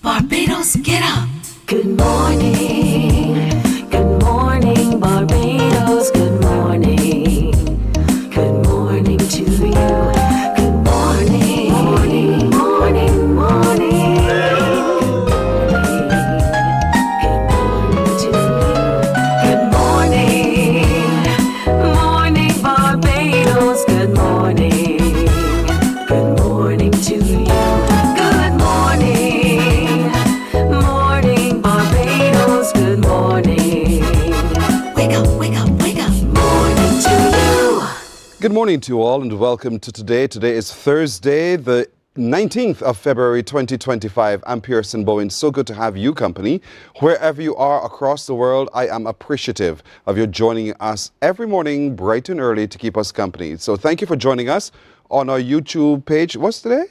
Barbados, get up. Good morning Barbados, good morning to you. Good morning, morning, morning, morning. Good morning to you. Good morning Barbados, good morning to you. Good morning Barbados, good morning. Wake up, wake up, wake up. Morning to you. Good morning to you all and welcome to today. Today is Thursday, the 19th of February 2025. I'm Pearson Bowen. So good to have you company. Wherever you are across the world, I am appreciative of your joining us every morning bright and early to keep us company. So thank you for joining us on our YouTube page. What's today?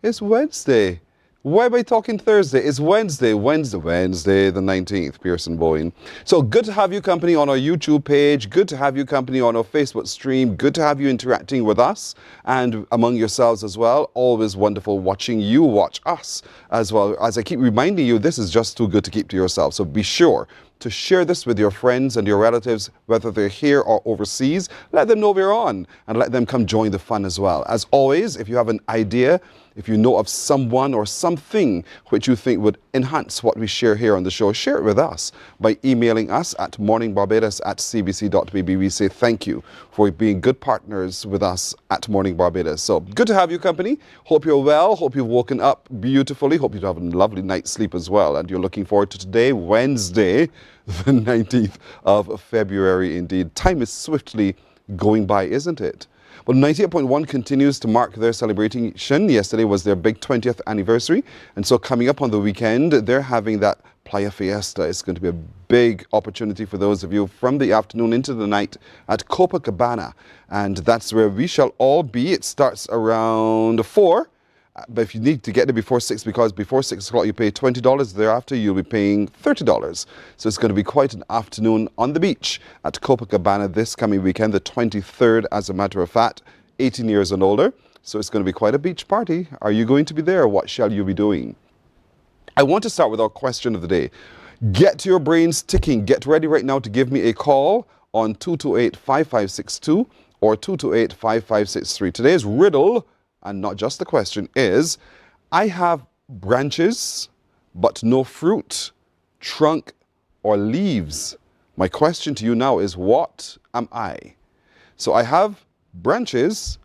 It's Wednesday. Why am I talking Thursday? It's Wednesday the 19th, Pearson Bowen. So good to have you company on our YouTube page. Good to have you company on our Facebook stream. Good to have you interacting with us and among yourselves as well. Always wonderful watching you watch us as well. As I keep reminding you, this is just too good to keep to yourself. So be sure to share this with your friends and your relatives, whether they're here or overseas. Let them know we're on and let them come join the fun as well. As always, if you have an idea, if you know of someone or something which you think would enhance what we share here on the show, share it with us by emailing us at morninbarbados@cbc.bb. We say thank you for being good partners with us at Morning Barbados. So good to have you company. Hope you're well. Hope you've woken up beautifully. Hope you have a lovely night's sleep as well. And you're looking forward to today, Wednesday, the 19th of February indeed. Time is swiftly going by, isn't it? Well, 98.1 continues to mark their celebration. Yesterday was their big 20th anniversary. And so coming up on the weekend, they're having that Playa Fiesta. It's going to be a big opportunity for those of you from the afternoon into the night at Copacabana. And that's where we shall all be. It starts around 4. But if you need to get there before 6, because before 6 o'clock you pay $20, thereafter you'll be paying $30. So it's going to be quite an afternoon on the beach at Copacabana this coming weekend, the 23rd as a matter of fact, 18 years and older. So it's going to be quite a beach party. Are you going to be there? What shall you be doing? I want to start with our question of the day. Get your brains ticking. Get ready right now to give me a call on 228-5562 or 228-5563. Today's riddle, and not just the question, is I have branches but no fruit, trunk or leaves. My question to you now is, what am I? So I have branches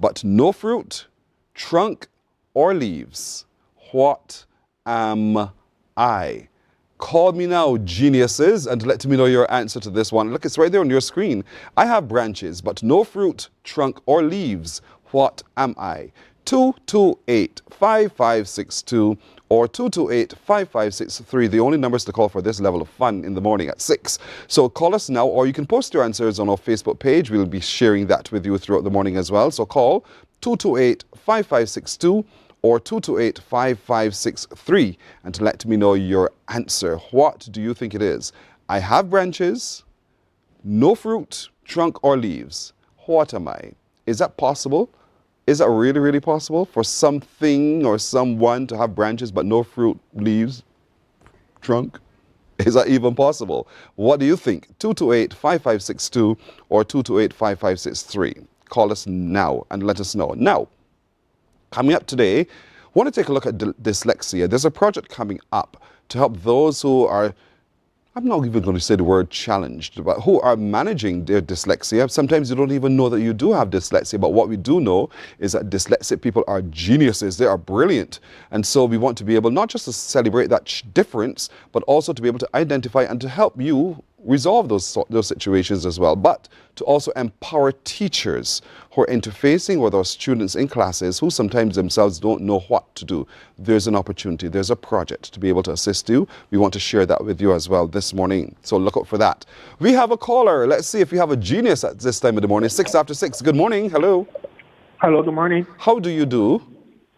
but no fruit, trunk or leaves. What am I? Call me now, geniuses, and let me know your answer to this one. Look, it's right there on your screen. I have branches but no fruit, trunk or leaves. What am I? 228-5562 or 228-5563. The only numbers to call for this level of fun in the morning at 6. So call us now, or you can post your answers on our Facebook page. We'll be sharing that with you throughout the morning as well. So call 228-5562 or 228-5563 and to let me know your answer. What do you think it is? I have branches, no fruit, trunk or leaves. What am I? Is that possible? Is that really, really possible for something or someone to have branches but no fruit, leaves, trunk? Is that even possible? What do you think? 228-5562 or 228-5563. Call us now and let us know. Now, coming up today, I want to take a look at dyslexia. There's a project coming up to help those who are, I'm not even going to say the word challenged, but who are managing their dyslexia. Sometimes you don't even know that you do have dyslexia, but what we do know is that dyslexic people are geniuses. They are brilliant. And so we want to be able not just to celebrate that difference, but also to be able to identify and to help you resolve those situations as well, but to also empower teachers who are interfacing with our students in classes who sometimes themselves don't know what to do. There's an opportunity, there's a project to be able to assist you. We want to share that with you as well this morning, so look out for that. We have a caller. Let's see if we have a genius at this time of the morning. 6 after 6. Good morning. Hello. Hello, good morning. How do you do?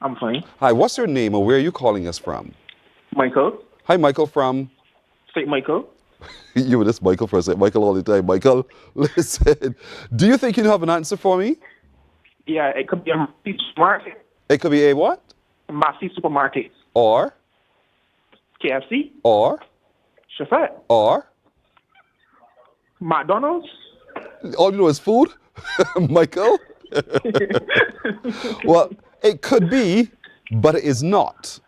I'm fine. Hi, what's your name or where are you calling us from? Michael. Hi, Michael from? St. Michael. You were this Michael for a second. Michael all the time. Michael, listen. Do you think you have an answer for me? Yeah, it could be a massive supermarket. It could be a what? A massive supermarket. Or? KFC, or Chauffeur, McDonald's. all you know is food? Michael? Well, it could be, but it is not.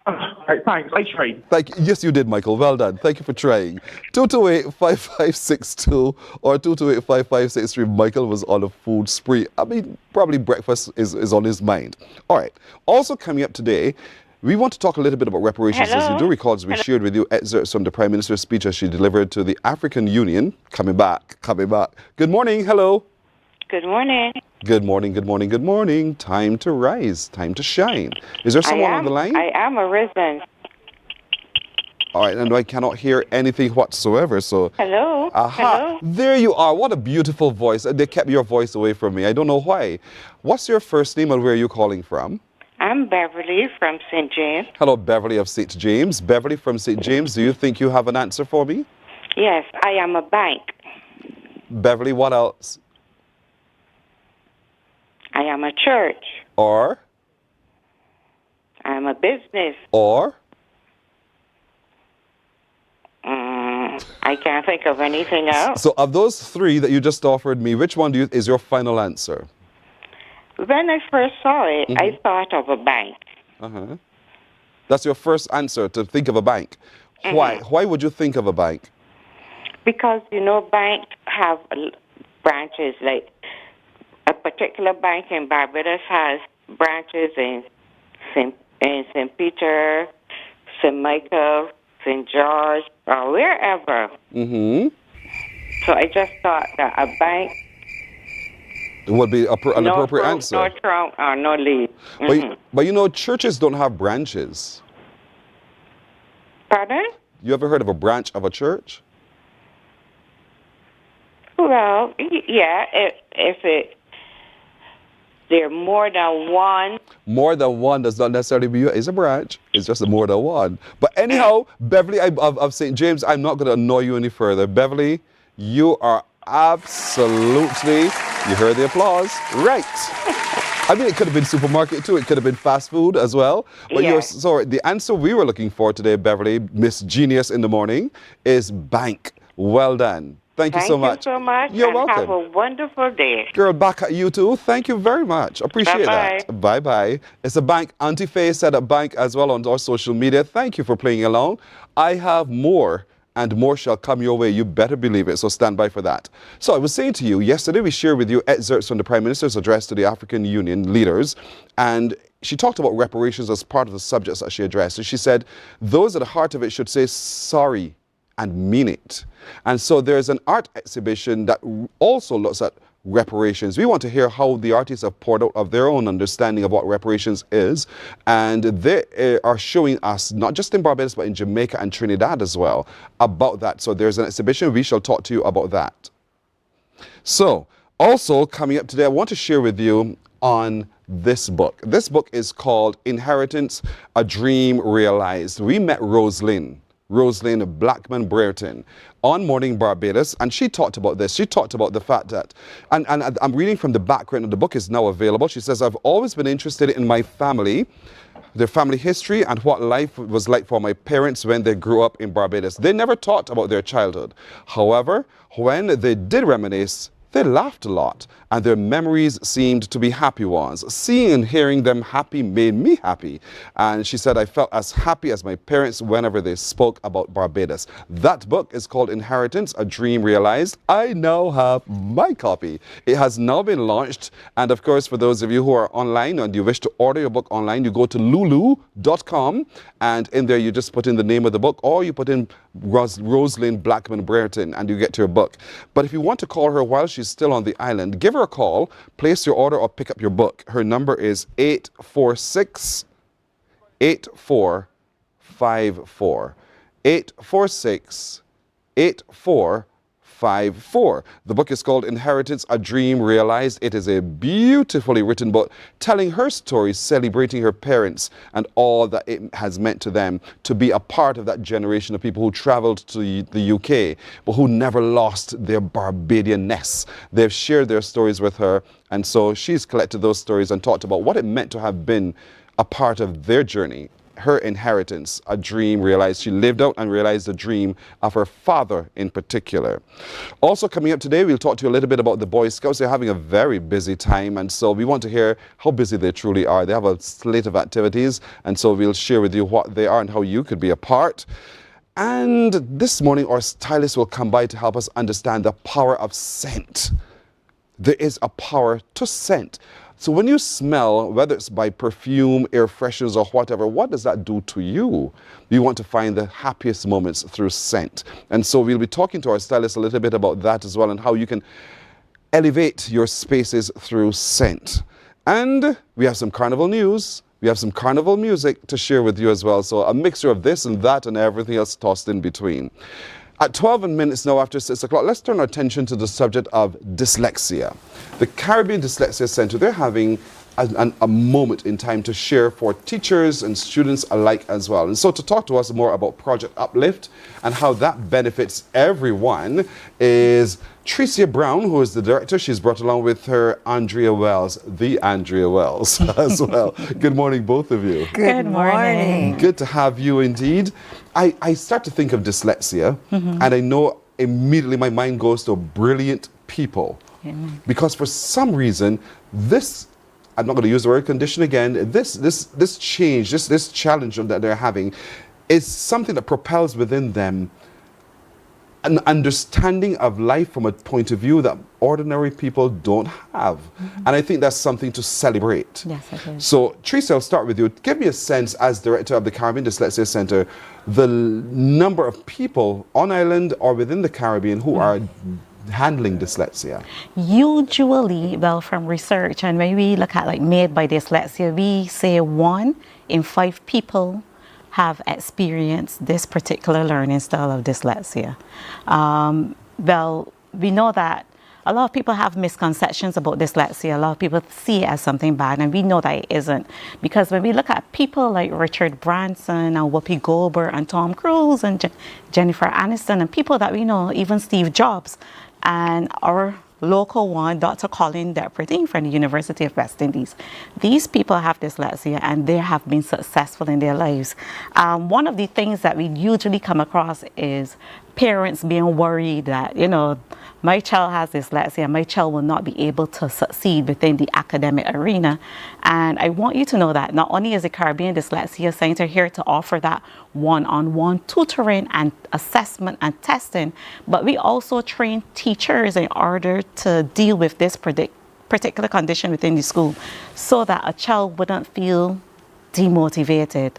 All right, thanks. I tried. Yes, you did, Michael. Well done. Thank you for trying. 228-5562 or 228-5563. Michael was on a food spree. I mean, probably breakfast is on his mind. All right. Also coming up today, we want to talk a little bit about reparations. As you do recall, as we shared with you excerpts from the Prime Minister's speech as she delivered to the African Union. Coming back. Good morning. Hello. Good morning. Good morning, good morning, good morning. Time to rise, time to shine. Is there someone on the line? I am arisen. All right, and I cannot hear anything whatsoever, so... Hello? Aha, Hello? there you are. What a beautiful voice. They kept your voice away from me. I don't know why. What's your first name and where are you calling from? I'm Beverly from St. James. Hello, Beverly of St. James. Beverly from St. James, do you think you have an answer for me? Yes, I am a bank. Beverly, what else? I am a church. Or? I'm a business. Or? I can't think of anything else. So of those three that you just offered me, which one is your final answer? When I first saw it, I thought of a bank. Uh-huh. That's your first answer, to think of a bank. Why? Why would you think of a bank? Because, banks have branches. Like a particular bank in Barbados has branches in St. Peter, St. Michael, St. George, or wherever. So I just thought that a bank would be an appropriate answer. No trunk or no lead. But churches don't have branches. Pardon? You ever heard of a branch of a church? Well, yeah, if there are more than one. More than one does not necessarily mean it's a branch. It's just more than one. But anyhow, Beverly of St. James, I'm not going to annoy you any further. Beverly, you are absolutely, you heard the applause, right. I mean, it could have been supermarket too. It could have been fast food as well. But the answer we were looking for today, Beverly, Miss Genius in the morning, is bank. Well done. Thank you so much. Thank you so much. You're welcome. Have a wonderful day. Girl, back at you too. Thank you very much. Appreciate that. Bye-bye. It's a bank. Auntie Faye said a bank as well on our social media. Thank you for playing along. I have more, and more shall come your way. You better believe it, so stand by for that. So I was saying to you, yesterday we shared with you excerpts from the Prime Minister's address to the African Union leaders, and she talked about reparations as part of the subjects that she addressed. And she said, those at the heart of it should say sorry and mean it. And so there's an art exhibition that also looks at reparations. We want to hear how the artists have poured out of their own understanding of what reparations is. And they are showing us, not just in Barbados, but in Jamaica and Trinidad as well, about that. So there's an exhibition. We shall talk to you about that. So also coming up today, I want to share with you on this book. This book is called Inheritance, A Dream Realized. We met Roslyn Blackman Brereton on Mornin Barbados, and she talked about this. She talked about the fact that, and I'm reading from the background, and the book is now available. She says, I've always been interested in my family, their family history, and what life was like for my parents when they grew up in Barbados. They never talked about their childhood. However, when they did reminisce, they laughed a lot, and their memories seemed to be happy ones. Seeing and hearing them happy made me happy. And she said, I felt as happy as my parents whenever they spoke about Barbados. That book is called Inheritance, A Dream Realized. I now have my copy. It has now been launched. And of course, for those of you who are online and you wish to order your book online, you go to lulu.com, and in there you just put in the name of the book, or you put in Roslyn Blackman Brereton, and you get to your book. But if you want to call her while she's still on the island, give her a call, place your order, or pick up your book. Her number is 846-8454. 846-8454. The book is called Inheritance, A Dream Realized. It is a beautifully written book telling her story, celebrating her parents and all that it has meant to them to be a part of that generation of people who traveled to the UK, but who never lost their Barbadian-ness. They've shared their stories with her, and so she's collected those stories and talked about what it meant to have been a part of their journey her inheritance, a dream realized. She lived out and realized the dream of her father in particular. Also coming up today, we'll talk to you a little bit about the Boy Scouts. They're having a very busy time, and so we want to hear how busy they truly are. They have a slate of activities, and so we'll share with you what they are and how you could be a part. And this morning, our stylist will come by to help us understand the power of scent. There is a power to scent. So when you smell, whether it's by perfume, air fresheners, or whatever, what does that do to you? We want to find the happiest moments through scent. And so we'll be talking to our stylist a little bit about that as well, and how you can elevate your spaces through scent. And we have some carnival news. We have some carnival music to share with you as well. So a mixture of this and that and everything else tossed in between. At 12 minutes now after 6 o'clock, let's turn our attention to the subject of dyslexia. The Caribbean Dyslexia Center, they're having a moment in time to share for teachers and students alike as well. And so to talk to us more about Project Uplift and how that benefits everyone is Tricia Brown, who is the director. She's brought along with her Andrea Wells, the Andrea Wells as well. Good morning, both of you. Good morning. Good to have you indeed. I start to think of dyslexia, and I know immediately my mind goes to brilliant people. Because for some reason, this, I'm not going to use the word condition again, this change, this challenge that they're having is something that propels within them an understanding of life from a point of view that ordinary people don't have. And I think that's something to celebrate. Yes, it is. So, Teresa, I'll start with you. Give me a sense, as director of the Caribbean Dyslexia Center, the number of people on island or within the Caribbean who are handling dyslexia. Usually, well, from research, and when we look at like Made by Dyslexia, we say 1 in 5 people have experienced this particular learning style of dyslexia. Well, we know that a lot of people have misconceptions about dyslexia. A lot of people see it as something bad, and we know that it isn't. Because when we look at people like Richard Branson and Whoopi Goldberg and Tom Cruise and Jennifer Aniston and people that we know, even Steve Jobs, and our local one, Dr. Colin Deperting from the University of West Indies. These people have dyslexia and they have been successful in their lives. One of the things that we usually come across is parents being worried that, you know, my child has dyslexia, my child will not be able to succeed within the academic arena. And I want you to know that not only is the Caribbean Dyslexia Center here to offer that one-on-one tutoring and assessment and testing, but we also train teachers in order to deal with this particular condition within the school so that a child wouldn't feel demotivated,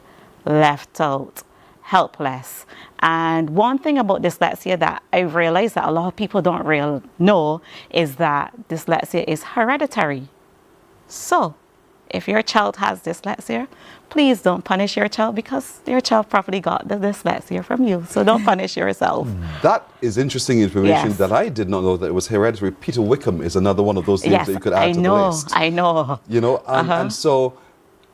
left out, helpless. And one thing about dyslexia that I realized that a lot of people don't really know is that dyslexia is hereditary. So if your child has dyslexia, please don't punish your child because your child probably got the dyslexia from you. So don't punish yourself. That is interesting information Yes. that I did not know that it was hereditary. Peter Wickham is another one of those names Yes, that you could add to the list. I know. You know, and so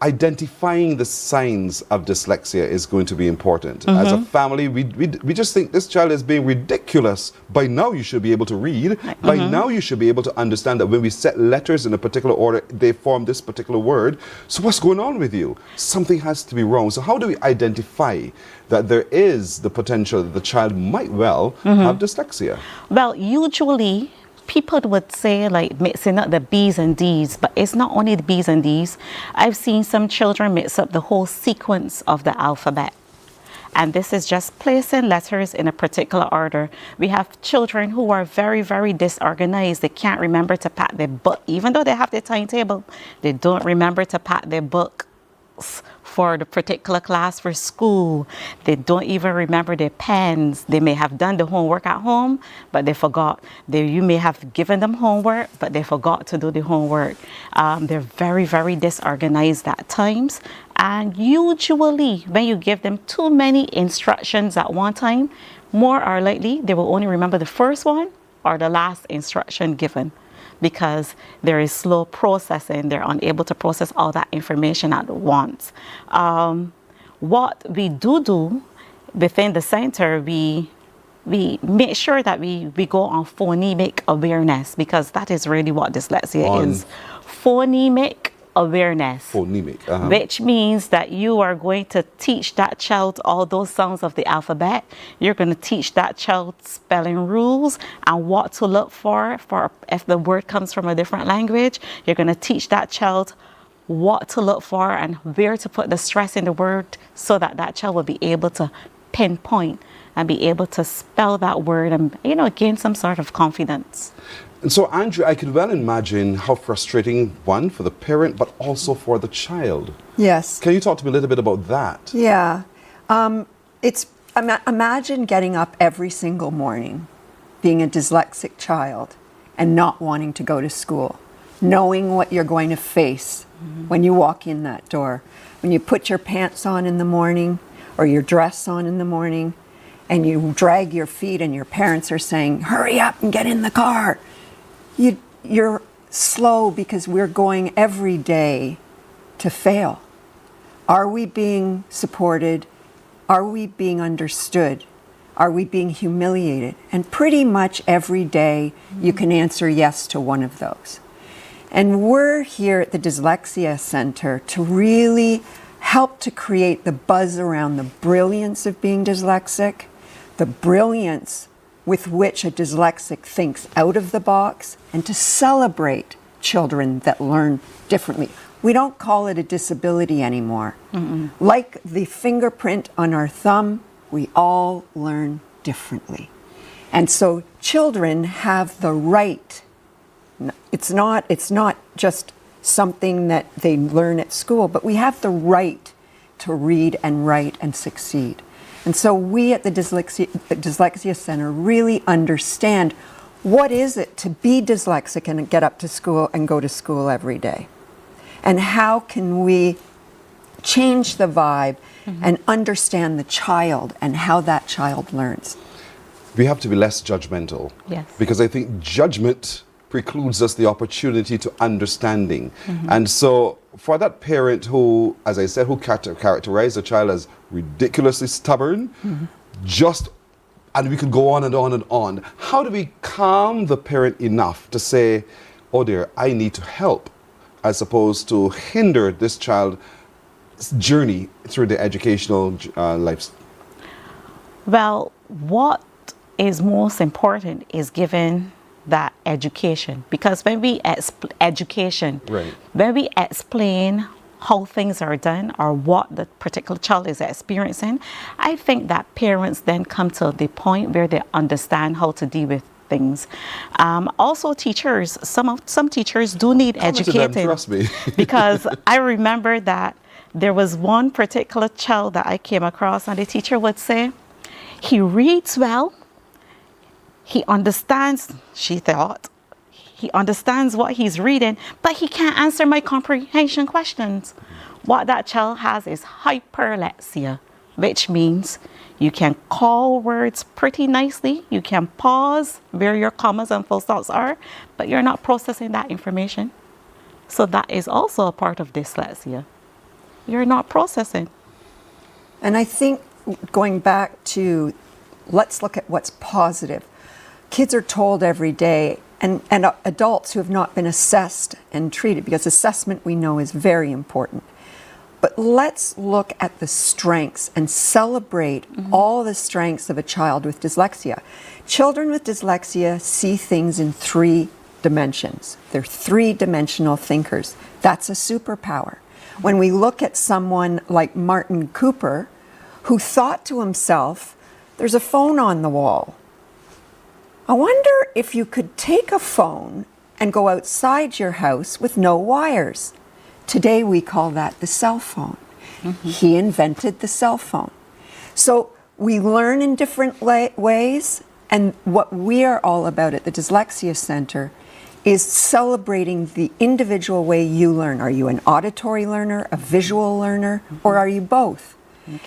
identifying the signs of dyslexia is going to be important. As a family, we just think this child is being ridiculous. By now you should be able to read. By now you should be able to understand that when we set letters in a particular order, they form this particular word. So what's going on with you? Something has to be wrong. So how do we identify that there is the potential that the child might well have dyslexia? Well, usually people would say like mixing up the B's and D's, but it's not only the B's and D's. I've seen some children mix up the whole sequence of the alphabet. And this is just placing letters in a particular order. We have children who are very, very disorganized. They can't remember to pack their book. Even though they have their timetable, they don't remember to pack their books for the particular class for school. They don't even remember their pens. They may have done the homework at home, but they forgot. You may have given them homework, but they forgot to do the homework. They're very, very disorganized at times. And usually, when you give them too many instructions at one time, more are likely they will only remember the first one or the last instruction given, because there is slow processing. They're unable to process all that information at once. What we do within the center, we make sure that we go on phonemic awareness, because that is really what dyslexia is. Phonemic awareness. Phonemic. Which means that you are going to teach that child all those sounds of the alphabet. You're going to teach that child spelling rules and what to look for if the word comes from a different language. You're going to teach that child what to look for and where to put the stress in the word so that that child will be able to pinpoint and be able to spell that word and, you know, gain some sort of confidence. And so, Andrew, I could well imagine how frustrating, one, for the parent, but also for the child. Yes. Can you talk to me a little bit about that? Yeah. Imagine getting up every single morning, being a dyslexic child, and not wanting to go to school, knowing what you're going to face when you walk in that door. When you put your pants on in the morning or your dress on in the morning, and you drag your feet and your parents are saying, hurry up and get in the car. You're slow because we're going every day to fail. Are we being supported? Are we being understood? Are we being humiliated? And pretty much every day you can answer yes to one of those. And we're here at the Dyslexia Center to really help to create the buzz around the brilliance of being dyslexic, the brilliance with which a dyslexic thinks out of the box, and to celebrate children that learn differently. We don't call it a disability anymore. Like the fingerprint on our thumb, we all learn differently. And so children have the right. It's not just something that they learn at school, but we have the right to read and write and succeed. And so we at the Dyslexia Center really understand what is it to be dyslexic and get up to school and go to school every day. And how can we change the vibe and understand the child and how that child learns. We have to be less judgmental. Yes. Because I think judgment precludes us the opportunity to understanding. And so for that parent who, as I said, who characterized the child as ridiculously stubborn, and we could go on and on and on, how do we calm the parent enough to say, oh dear, I need to help, as opposed to hinder this child's journey through the educational life? Well, what is most important is giving that education, because when we when we explain how things are done or what the particular child is experiencing, I think that parents then come to the point where they understand how to deal with things. Also teachers, some teachers do need educating. Trust me. Because I remember that there was one particular child that I came across, and the teacher would say, he reads well, he understands, she thought, he understands what he's reading, but he can't answer my comprehension questions. What that child has is hyperlexia, which means you can call words pretty nicely, you can pause where your commas and full stops are, but you're not processing that information. So that is also a part of dyslexia. You're not processing. And I think going back to, let's look at what's positive. Kids are told every day, and adults who have not been assessed and treated, because assessment we know is very important. But let's look at the strengths and celebrate all the strengths of a child with dyslexia. Children with dyslexia see things in 3 dimensions. They're 3-dimensional thinkers. That's a superpower. When we look at someone like Martin Cooper, who thought to himself, there's a phone on the wall. I wonder if you could take a phone and go outside your house with no wires. Today we call that the cell phone. He invented the cell phone. So we learn in different ways, and what we are all about at the Dyslexia Center is celebrating the individual way you learn. Are you an auditory learner, a visual learner, or are you both?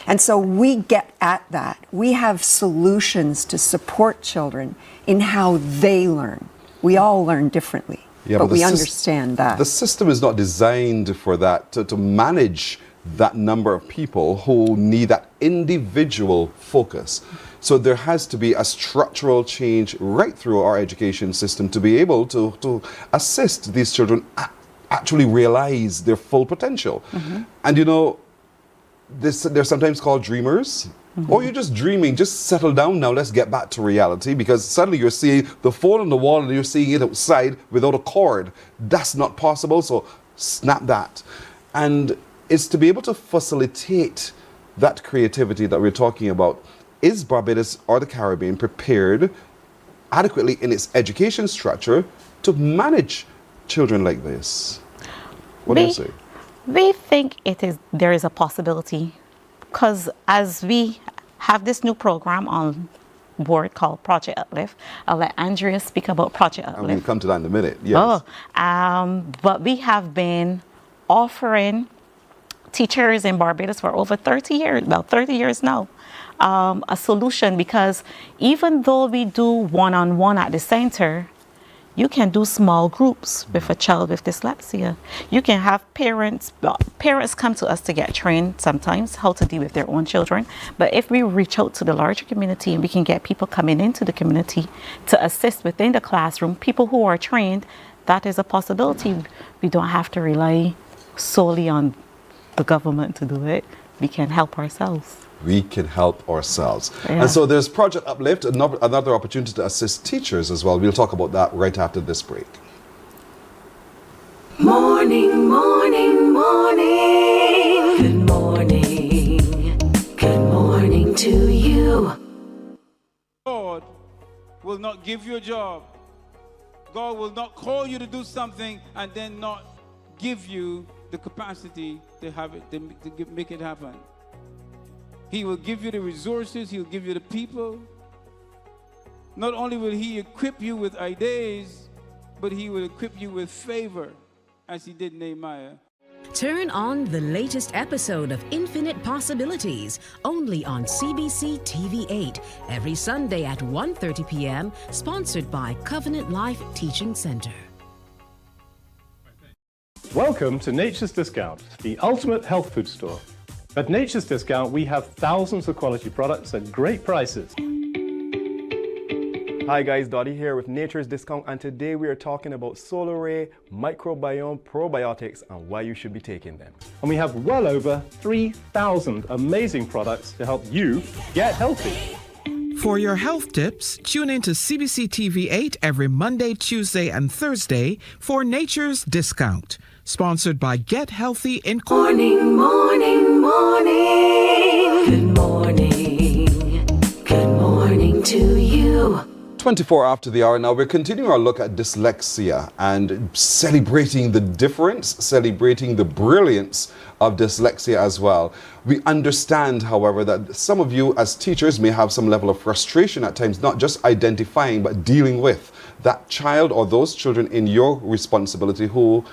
And so we get at that. We have solutions to support children in how they learn. We all learn differently, but we understand that. The system is not designed for that, to manage that number of people who need that individual focus. So there has to be a structural change right through our education system to be able to assist these children actually realize their full potential. And you know, they're sometimes called dreamers. Or you're just dreaming, just settle down now, let's get back to reality, because suddenly you're seeing the phone on the wall and you're seeing it outside without a cord. That's not possible, so snap that. And it's to be able to facilitate that creativity that we're talking about. Is Barbados or the Caribbean prepared adequately in its education structure to manage children like this? What do you say? We think there is a possibility, because as we have this new program on board called Project Uplift, I'll let Andrea speak about Project Uplift. And we'll come to that in a minute. Yes. But we have been offering teachers in Barbados for over 30 years, about 30 years now, a solution, because even though we do one-on-one at the center, you can do small groups with a child with dyslexia. You can have parents come to us to get trained sometimes how to deal with their own children. But if we reach out to the larger community and we can get people coming into the community to assist within the classroom, people who are trained, that is a possibility. We don't have to rely solely on the government to do it. We can help ourselves. We can help ourselves. Yeah. And so there's Project Uplift, another opportunity to assist teachers as well. We'll talk about that right after this break. Morning, morning, morning. Good morning. Good morning to you. God will not give you a job. God will not call you to do something and then not give you the capacity to have it, to make it happen. He will give you the resources, he'll give you the people. Not only will he equip you with ideas, but he will equip you with favor, as he did Nehemiah. Turn on the latest episode of Infinite Possibilities, only on CBC TV8, every Sunday at 1:30 p.m., sponsored by Covenant Life Teaching Center. Welcome to Nature's Discount, the ultimate health food store. At Nature's Discount, we have thousands of quality products at great prices. Hi guys, Dottie here with Nature's Discount, and today we are talking about solar ray, microbiome, probiotics, and why you should be taking them. And we have well over 3,000 amazing products to help you get healthy. For your health tips, tune in to CBC TV8 every Monday, Tuesday, and Thursday for Nature's Discount. Sponsored by Get Healthy in... Morning, morning, morning. Good morning. Good morning to you. 24 after the hour now, we're continuing our look at dyslexia and celebrating the difference, celebrating the brilliance of dyslexia as well. We understand, however, that some of you as teachers may have some level of frustration at times, not just identifying, but dealing with that child or those children in your responsibility who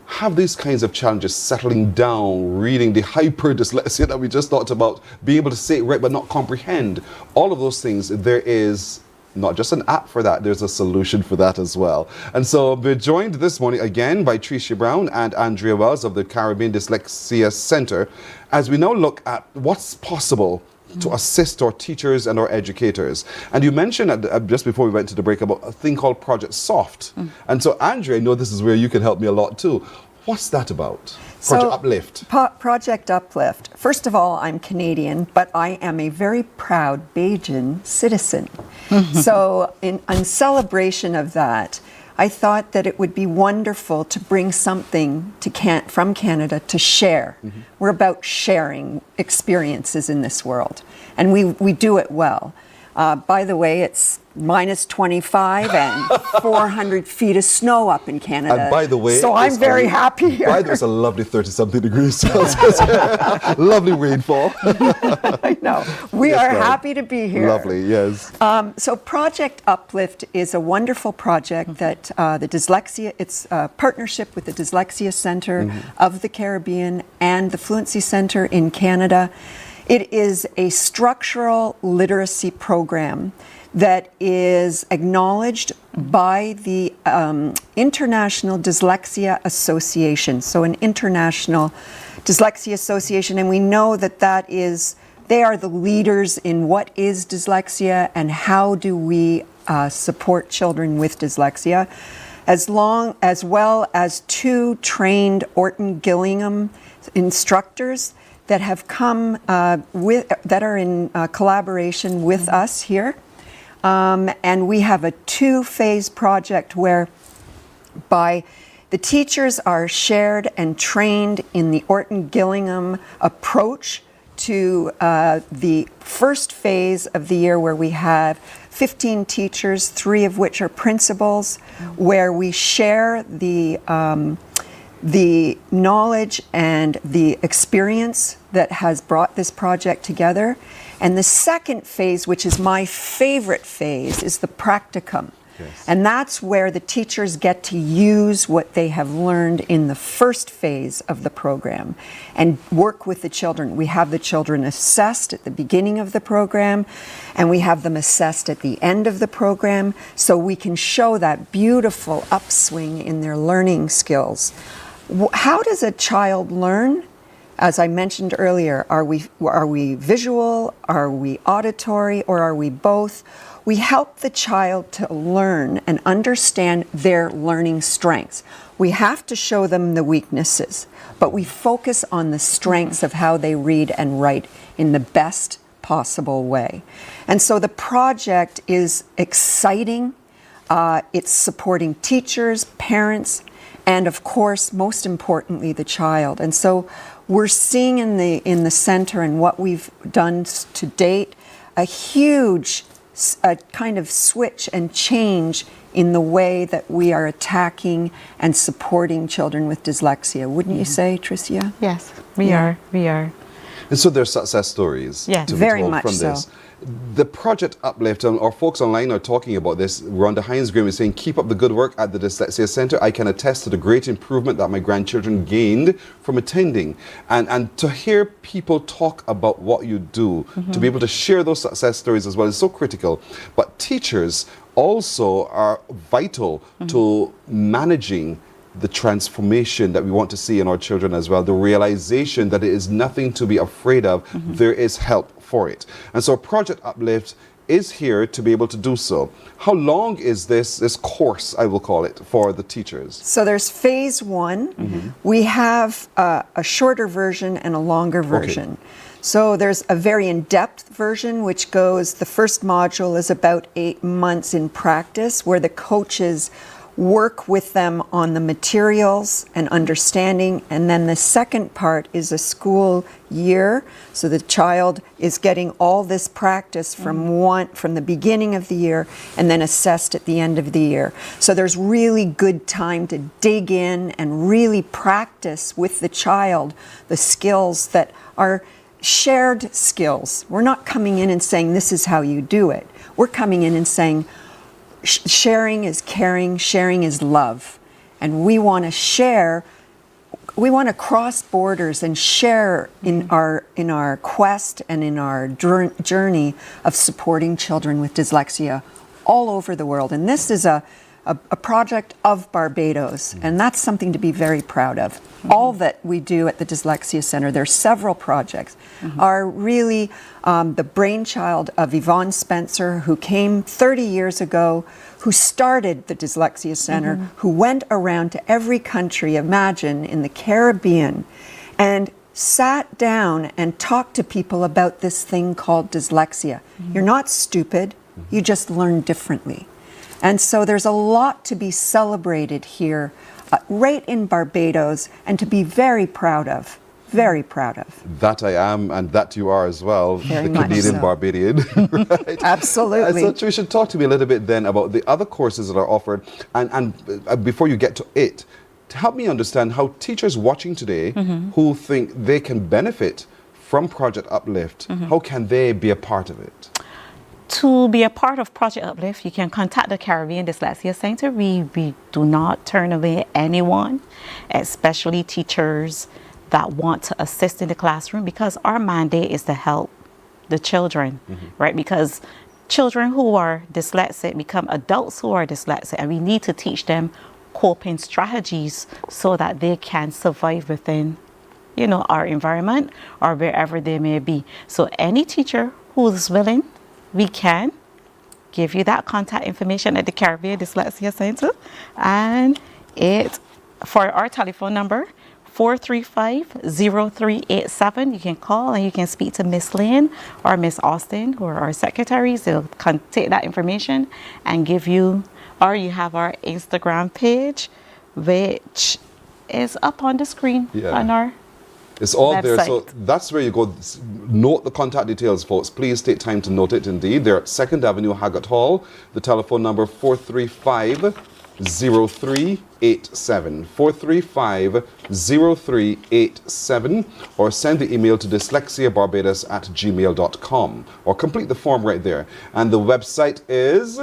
have these kinds of challenges, settling down, reading, the hyper dyslexia that we just talked about, being able to say it right but not comprehend. All of those things, there is not just an app for that, there's a solution for that as well. And so we're joined this morning again by Tricia Brown and Andrea Wells of the Caribbean Dyslexia Center as we now look at what's possible to assist our teachers and our educators. And you mentioned just before we went to the break about a thing called Project Soft. And so Andrea, I know this is where you can help me a lot too. What's that about? Project Uplift. Project Uplift. First of all, I'm Canadian, but I am a very proud Bajan citizen. So in celebration of that, I thought that it would be wonderful to bring something to from Canada to share. We're about sharing experiences in this world, and we do it well. By the way, it's minus 25 and 400 feet of snow up in Canada. And by the way, so I'm very happy here. By the way, it's a lovely 30-something degrees Celsius. Lovely rainfall. I know. We are happy to be here. Lovely, yes. So Project Uplift is a wonderful project that it's a partnership with the Dyslexia Center of the Caribbean and the Fluency Center in Canada. It is a structural literacy program that is acknowledged by the International Dyslexia Association, so an international dyslexia association, and we know that they are the leaders in what is dyslexia and how do we support children with dyslexia. as well as 2 trained Orton Gillingham instructors that have come that are in collaboration with us here. And we have a 2-phase project whereby the teachers are shared and trained in the Orton Gillingham approach to the first phase of the year, where we have 15 teachers, 3 of which are principals, where we share the knowledge and the experience that has brought this project together. And the second phase, which is my favorite phase, is the practicum. Yes. And that's where the teachers get to use what they have learned in the first phase of the program and work with the children. We have the children assessed at the beginning of the program, and we have them assessed at the end of the program, so we can show that beautiful upswing in their learning skills. How does a child learn? As I mentioned earlier, are we visual, are we auditory, or are we both? We help the child to learn and understand their learning strengths. We have to show them the weaknesses, but we focus on the strengths of how they read and write in the best possible way. And so the project is exciting. It's supporting teachers, parents, and of course, most importantly, the child. And so we're seeing in the center and what we've done to date a huge kind of switch and change in the way that we are attacking and supporting children with dyslexia. Wouldn't you say, Tricia? Yes, we are. And so there's success stories Yes, to be very told much from so. this. The Project Uplift, our folks online are talking about this. Rhonda Hines-Graham is saying, keep up the good work at the Dyslexia Center. I can attest to the great improvement that my grandchildren gained from attending. And to hear people talk about what you do, to be able to share those success stories as well is so critical. But teachers also are vital to managing the transformation that we want to see in our children as well, the realization that it is nothing to be afraid of, there is help for it. And so Project Uplift is here to be able to do so. How long is this course, I will call it, for the teachers? So there's phase 1. We have a shorter version and a longer version. Okay. So there's a very in-depth version, which goes, the first module is about 8 months in practice, where the coaches work with them on the materials and understanding. And then the second part is a school year. So the child is getting all this practice from the beginning of the year and then assessed at the end of the year. So there's really good time to dig in and really practice with the child the skills that are shared skills. We're not coming in and saying, this is how you do it. We're coming in and saying, sharing is caring, sharing is love. And we want to share, we want to cross borders and share in our quest and in our journey of supporting children with dyslexia all over the world. And this is a project of Barbados, and that's something to be very proud of. All that we do at the Dyslexia Center, there are several projects, are really the brainchild of Yvonne Spencer, who came 30 years ago, who started the Dyslexia Center, who went around to every country, imagine, in the Caribbean, and sat down and talked to people about this thing called dyslexia. You're not stupid, you just learn differently. And so there's a lot to be celebrated here, right in Barbados, and to be very proud of. Very proud of. That I am, and that you are as well, Very the much Canadian so. Barbadian. Right? Absolutely. So Tricia, talk to me a little bit then about the other courses that are offered, and before you get to it, to help me understand how teachers watching today who think they can benefit from Project Uplift, how can they be a part of it? To be a part of Project Uplift, you can contact the Caribbean Dyslexia Center. We do not turn away anyone, especially teachers that want to assist in the classroom, because our mandate is to help the children, right? Because children who are dyslexic become adults who are dyslexic, and we need to teach them coping strategies so that they can survive within, our environment or wherever they may be. So any teacher who is willing, we can give you that contact information at the Caribbean Dyslexia Center. And for our telephone number, 435-0387. You can call and you can speak to Miss Lynn or Miss Austin, who are our secretaries. They'll take that information and give you, or you have our Instagram page, which is up on the screen on our It's all website. there, so that's where you go. Note the contact details, folks. Please take time to note it, indeed. They're at 2nd Avenue, Haggart Hall. The telephone number, 435-0387. 435-0387. Or send the email to dyslexiabarbados@gmail.com. Or complete the form right there. And the website is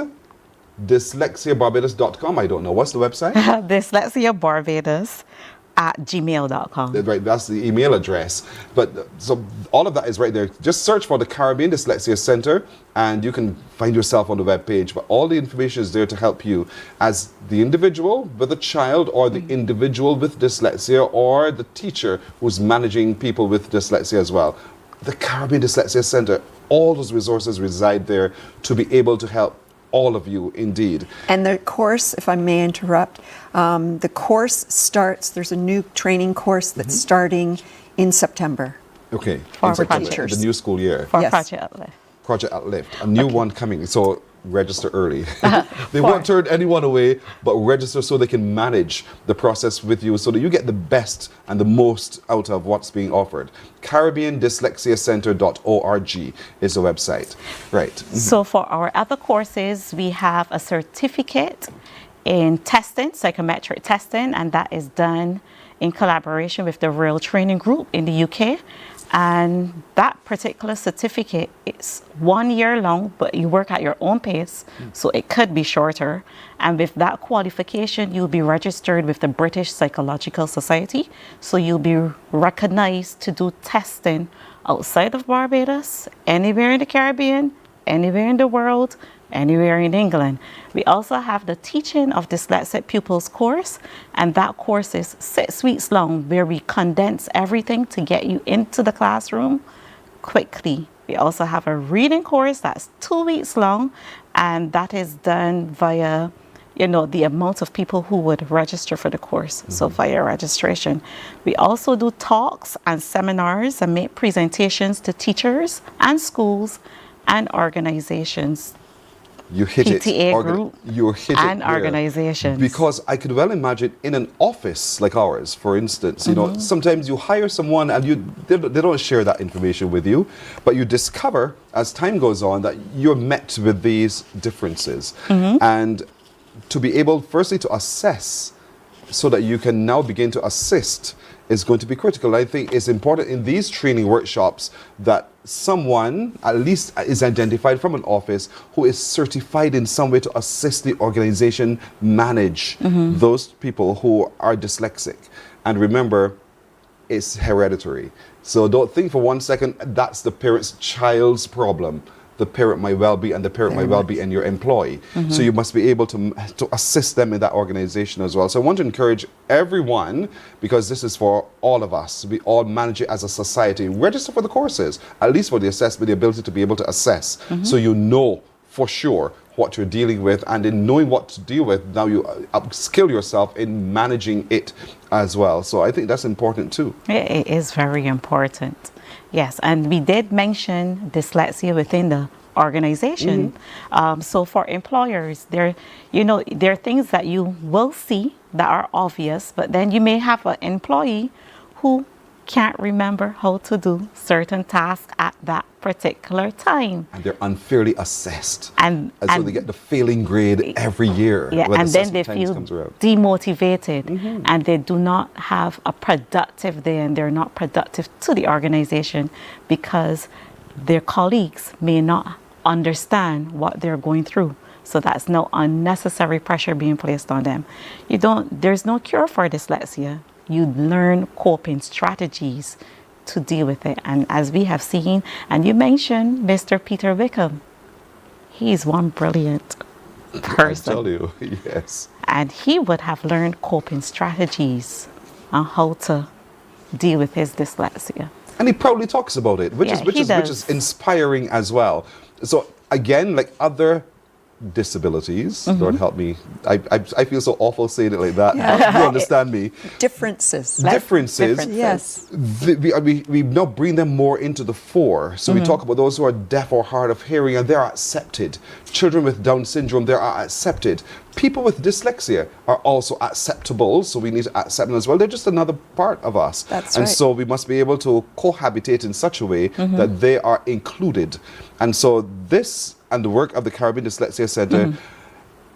dyslexiabarbados.com. I don't know. What's the website? dyslexiabarbados@gmail.com. Right, that's the email address. But so all of that is right there. Just search for the Caribbean Dyslexia Center and you can find yourself on the web page. But all the information is there to help you as the individual with a child, or the individual with dyslexia, or the teacher who's managing people with dyslexia as well. The Caribbean Dyslexia Center, all those resources reside there to be able to help all of you, indeed. And the course, if I may interrupt, the course starts, there's a new training course that's starting in September. Okay, For in September, teachers. the new school year. For Yes. Project Uplift. Project Uplift, a new one coming. So register early. They won't turn anyone away, but register so they can manage the process with you so that you get the best and the most out of what's being offered. CaribbeanDyslexiaCenter.org is the website. Right. So for our other courses, we have a certificate in testing, psychometric testing, and that is done in collaboration with the Real Training Group in the UK. And that particular certificate is 1 year long, but you work at your own pace, so it could be shorter. And with that qualification, you'll be registered with the British Psychological Society, so you'll be recognized to do testing outside of Barbados, anywhere in the Caribbean, anywhere in the world, anywhere in England. We also have the Teaching of Dyslexic Pupils course, and that course is 6 weeks long, where we condense everything to get you into the classroom quickly. We also have a reading course that's 2 weeks long, and that is done via, the amount of people who would register for the course, so via registration. We also do talks and seminars and make presentations to teachers and schools and organizations. You hit PTA it. group You hit and it there. organizations. Because I could well imagine in an office like ours, for instance, sometimes you hire someone and they don't share that information with you, but you discover as time goes on that you're met with these differences. And to be able, firstly, to assess so that you can now begin to assist is going to be critical. I think it's important in these training workshops that someone at least is identified from an office who is certified in some way to assist the organization manage those people who are dyslexic. And remember, it's hereditary. So don't think for 1 second that's the parent's child's problem. The parent might well be, and the parent might well be in your employee. So you must be able to assist them in that organization as well. So I want to encourage everyone, because this is for all of us. We all manage it as a society. Register for the courses, at least for the assessment, the ability to be able to assess. So you know for sure what you're dealing with, and in knowing what to deal with, now you upskill yourself in managing it as well. So I think that's important too. It is very important. Yes, and we did mention dyslexia within the organization. So for employers, there are things that you will see that are obvious, but then you may have an employee who can't remember how to do certain tasks at that particular time. And they're unfairly assessed. And so they get the failing grade every year. Yeah, when and then they assessment times feel comes around. demotivated and they do not have a productive day, and they're not productive to the organization because their colleagues may not understand what they're going through. So that's no unnecessary pressure being placed on them. There's no cure for dyslexia. You learn coping strategies to deal with it. And as we have seen, and you mentioned Mr. Peter Wickham, he's one brilliant person. I tell you, yes. And he would have learned coping strategies on how to deal with his dyslexia. And he proudly talks about it, which is inspiring as well. So again, like other disabilities. Lord help me. I feel so awful saying it like that. You understand me? Differences. Differences. Yes. We now bring them more into the fore. So we talk about those who are deaf or hard of hearing, and they are accepted. Children with Down syndrome, they are accepted. People with dyslexia are also acceptable, so we need to accept them as well. They're just another part of us. That's and right. so we must be able to cohabitate in such a way that they are included. And so this and the work of the Caribbean Dyslexia Center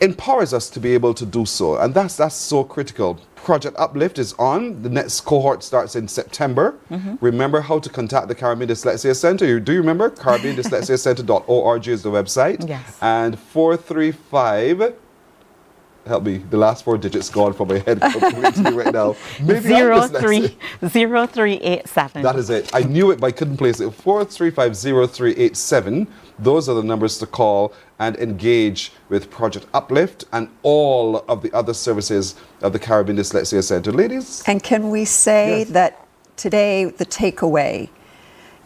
empowers us to be able to do so. And that's so critical. Project Uplift is on. The next cohort starts in September. Remember how to contact the Caribbean Dyslexia Center. Do you remember? CaribbeanDyslexiaCenter.org is the website. Yes. And 435... Help me, the last 4 digits gone from my head completely right now. Maybe I'm dyslexic. 0387. That is it. I knew it, but I couldn't place it. 4350387. Those are the numbers to call and engage with Project Uplift and all of the other services of the Caribbean Dyslexia Center. Ladies? And can we say that today the takeaway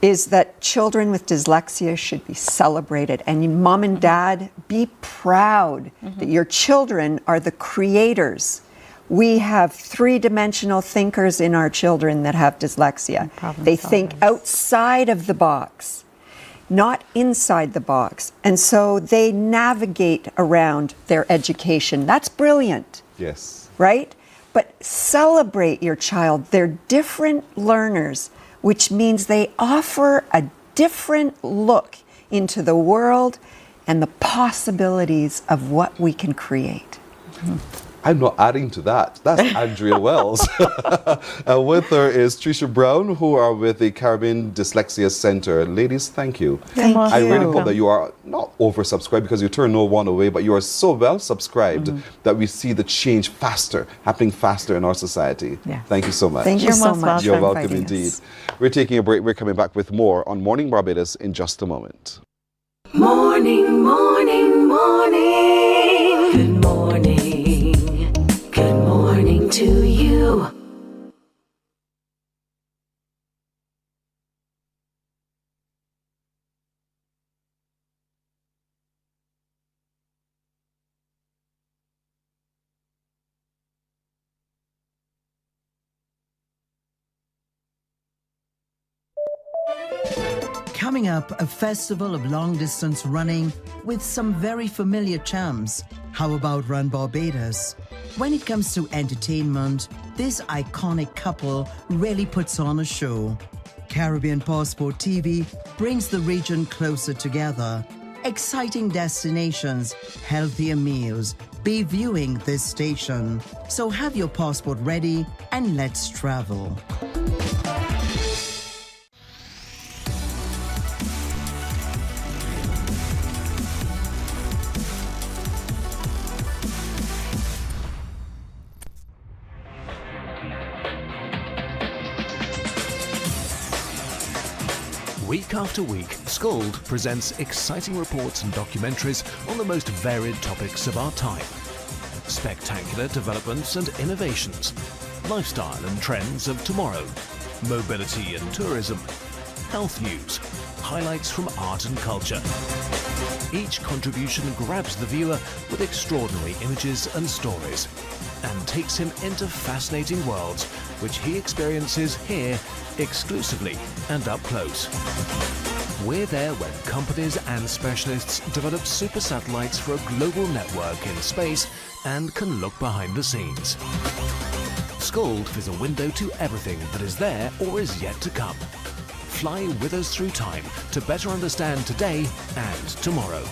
is that children with dyslexia should be celebrated, and mom and dad, be proud that your children are the creators. We have three-dimensional thinkers in our children that have dyslexia. They think outside of the box, not inside the box. And so they navigate around their education. That's brilliant. Yes. Right? But celebrate your child. They're different learners, which means they offer a different look into the world and the possibilities of what we can create. I'm not adding to that. That's Andrea Wells. With her is Tricia Brown, who are with the Caribbean Dyslexia Center. Ladies, thank you. Thank I you. really hope that you are not oversubscribed because you turn no one away, but you are so well subscribed that we see the change happening faster in our society. Yes. Thank you so much. Thank you so much. You're for welcome inviting indeed. us. We're taking a break. We're coming back with more on Morning Barbados in just a moment. Morning, morning, morning. Good morning. Good morning to you. Coming up, a festival of long-distance running with some very familiar chums. How about Run Barbados? When it comes to entertainment, this iconic couple really puts on a show. Caribbean Passport TV brings the region closer together. Exciting destinations, healthier meals. Be viewing this station. So have your passport ready and let's travel. Week after week, Scold presents exciting reports and documentaries on the most varied topics of our time. Spectacular developments and innovations, lifestyle and trends of tomorrow, mobility and tourism, health news, highlights from art and culture. Each contribution grabs the viewer with extraordinary images and stories and takes him into fascinating worlds which he experiences here exclusively and up close. We're there when companies and specialists develop super satellites for a global network in space and can look behind the scenes. Scold is a window to everything that is there or is yet to come. Fly with us through time to better understand today and tomorrow.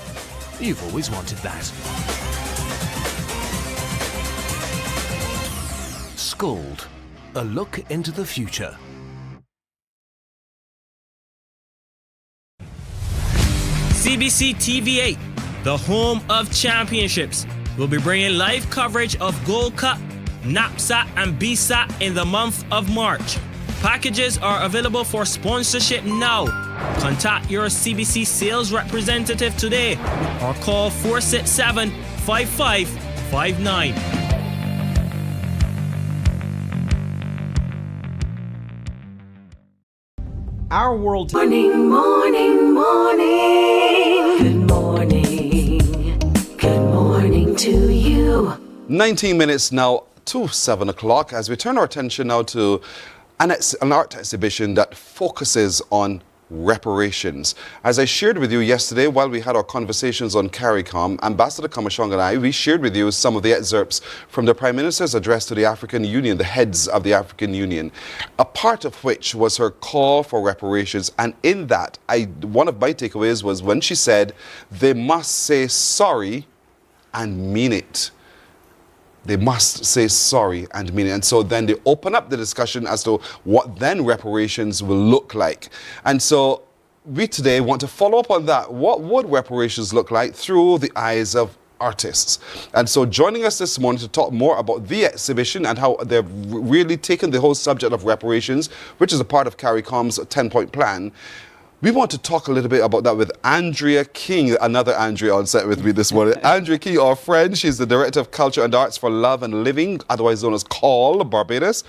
You've always wanted that. Scold, a look into the future. CBC TV8, the home of championships, will be bringing live coverage of Gold Cup, NAPSAT and BSAT in the month of March. Packages are available for sponsorship now. Contact your CBC sales representative today or call 467-5559. Our world. Morning, morning, morning. Good morning. Good to you. 19 minutes now to 7 o'clock as we turn our attention now to an art exhibition that focuses on reparations. As I shared with you yesterday while we had our conversations on CARICOM, Ambassador Kamashong and I, we shared with you some of the excerpts from the Prime Minister's address to the African Union, the heads of the African Union, a part of which was her call for reparations. And in that, one of my takeaways was when she said they must say sorry and mean it. They must say sorry and mean it. And so then they open up the discussion as to what then reparations will look like. And so we today want to follow up on that. What would reparations look like through the eyes of artists? And so joining us this morning to talk more about the exhibition and how they've really taken the whole subject of reparations, which is a part of CARICOM's 10-point plan. We want to talk a little bit about that with Andrea King, another Andrea on set with me this morning. Andrea King, our friend, she's the Director of Culture and Arts for Love and Living, otherwise known as CALL Barbados.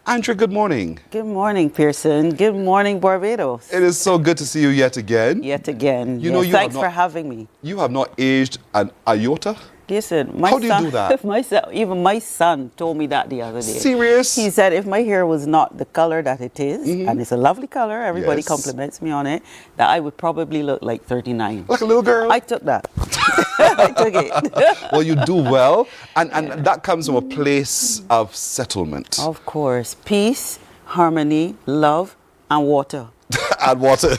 Andrea, good morning. Good morning, Pearson. Good morning, Barbados. It is so good to see you yet again. Yet again. You know, thanks for having me. You have not aged an iota. Listen, how do you do that? Even my son told me that the other day. Serious? He said if my hair was not the color that it is, and it's a lovely color, everybody Yes. compliments me on it, that I would probably look like 39. Like a little girl? I took that. I took it. Well, you do well, and that comes from a place of settlement. Of course. Peace, harmony, love, and water. And water.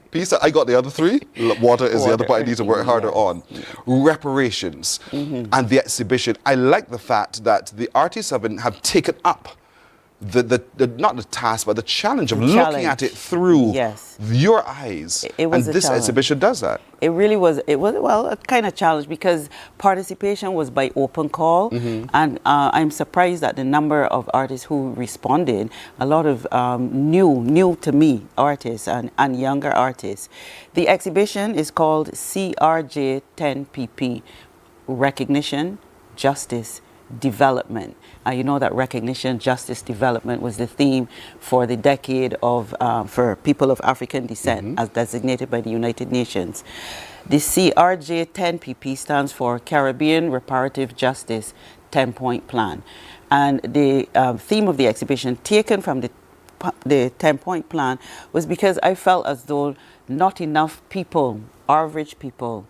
Peace, I got the other three. Water is the other part I need to work harder on. Reparations and the exhibition. I like the fact that the artists have taken up the not the task, but the challenge of looking at it through your eyes. It was and this exhibition does that. It really was. It was, well, a kind of challenge because participation was by open call, and I'm surprised at the number of artists who responded. A lot of new to me artists and younger artists. The exhibition is called CRJ 10PP, Recognition, Justice, Development. You know that recognition, justice, development was the theme for the decade of for people of African descent as designated by the United Nations. The CRJ 10PP stands for Caribbean Reparative Justice 10-point plan. And the theme of the exhibition taken from the 10-point plan was because I felt as though not enough people, average people,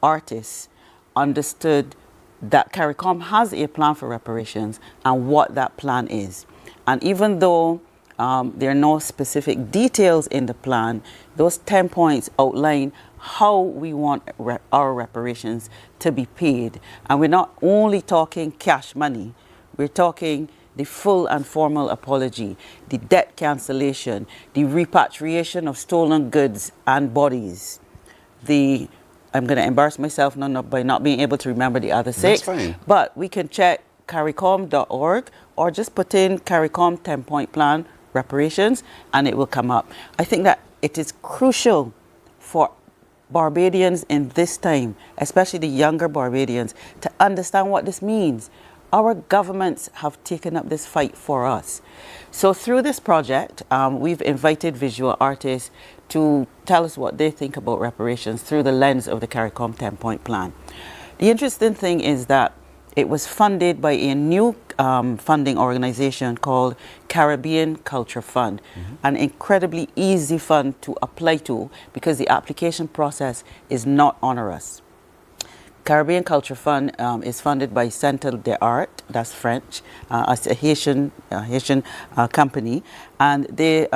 artists, understood that CARICOM has a plan for reparations and what that plan is. And even though there are no specific details in the plan, those 10 points outline how we want our reparations to be paid. And we're not only talking cash money, we're talking the full and formal apology, the debt cancellation, the repatriation of stolen goods and bodies, I'm going to embarrass myself by not being able to remember the other six. That's fine. But we can check caricom.org or just put in CARICOM 10-point plan reparations and it will come up. I think that it is crucial for Barbadians in this time, especially the younger Barbadians, to understand what this means. Our governments have taken up this fight for us. So through this project, we've invited visual artists to tell us what they think about reparations through the lens of the CARICOM 10-point plan. The interesting thing is that it was funded by a new funding organization called Caribbean Culture Fund, an incredibly easy fund to apply to because the application process is not onerous. Caribbean Culture Fund is funded by Centre des Arts, that's French, a Haitian company, and they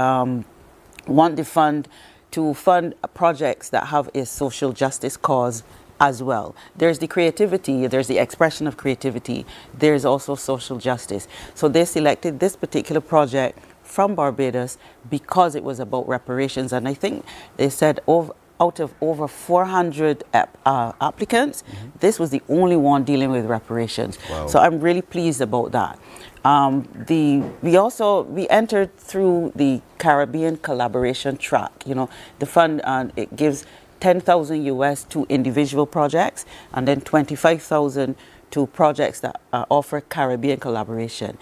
want the fund to fund projects that have a social justice cause as well. There's the creativity, there's the expression of creativity, there's also social justice. So they selected this particular project from Barbados because it was about reparations, and I think they said out of over 400 applicants, this was the only one dealing with reparations. Wow. So I'm really pleased about that. We entered through the Caribbean collaboration track. You know, the fund it gives $10,000 US to individual projects, and then $25,000 to projects that offer Caribbean collaboration.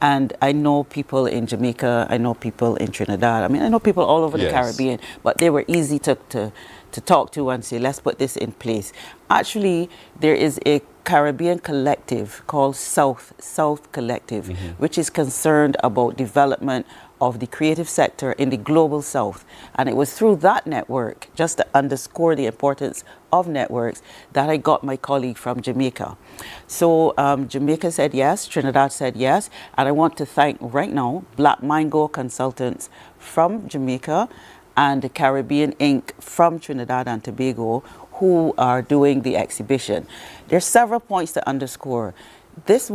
And I know people in Jamaica, I know people in Trinidad, I mean, I know people all over the Caribbean, but they were easy to talk to and say, let's put this in place. Actually, there is a Caribbean collective called South Collective, which is concerned about development of the creative sector in the global South. And it was through that network, just to underscore the importance of networks, that I got my colleague from Jamaica. So Jamaica said yes, Trinidad said yes, and I want to thank right now Black Mango Consultants from Jamaica and the Caribbean Inc. from Trinidad and Tobago, who are doing the exhibition. There's several points to underscore. This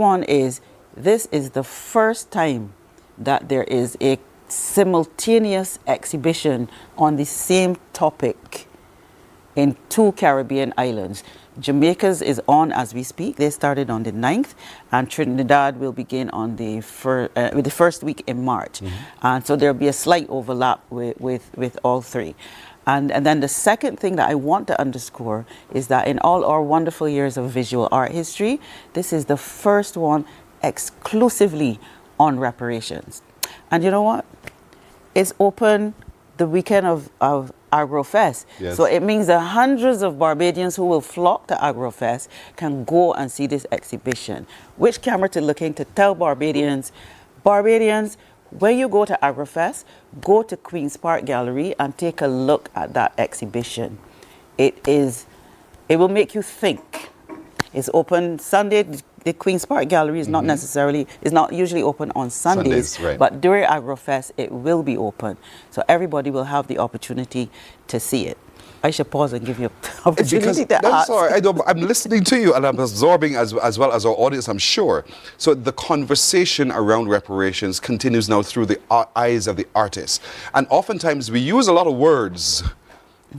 is the first time that there is a simultaneous exhibition on the same topic in 2 Caribbean islands. Jamaica's is on as we speak. They started on the 9th, and Trinidad will begin on the first week in March. And so there'll be a slight overlap with all 3. And then the second thing that I want to underscore is that in all our wonderful years of visual art history, this is the first one exclusively on reparations. And you know what? It's open the weekend of AgroFest. Yes. So it means that hundreds of Barbadians who will flock to AgroFest can go and see this exhibition. Which camera to look in to tell Barbadians, when you go to AgroFest, go to Queen's Park Gallery and take a look at that exhibition. It will make you think. It's open Sunday. The Queen's Park Gallery is not usually open on Sundays, right. But during AgroFest, it will be open. So everybody will have the opportunity to see it. I should pause and give you an opportunity to ask. Sorry, I'm listening to you and I'm absorbing as well as our audience, I'm sure. So the conversation around reparations continues now through the eyes of the artist. And oftentimes we use a lot of words.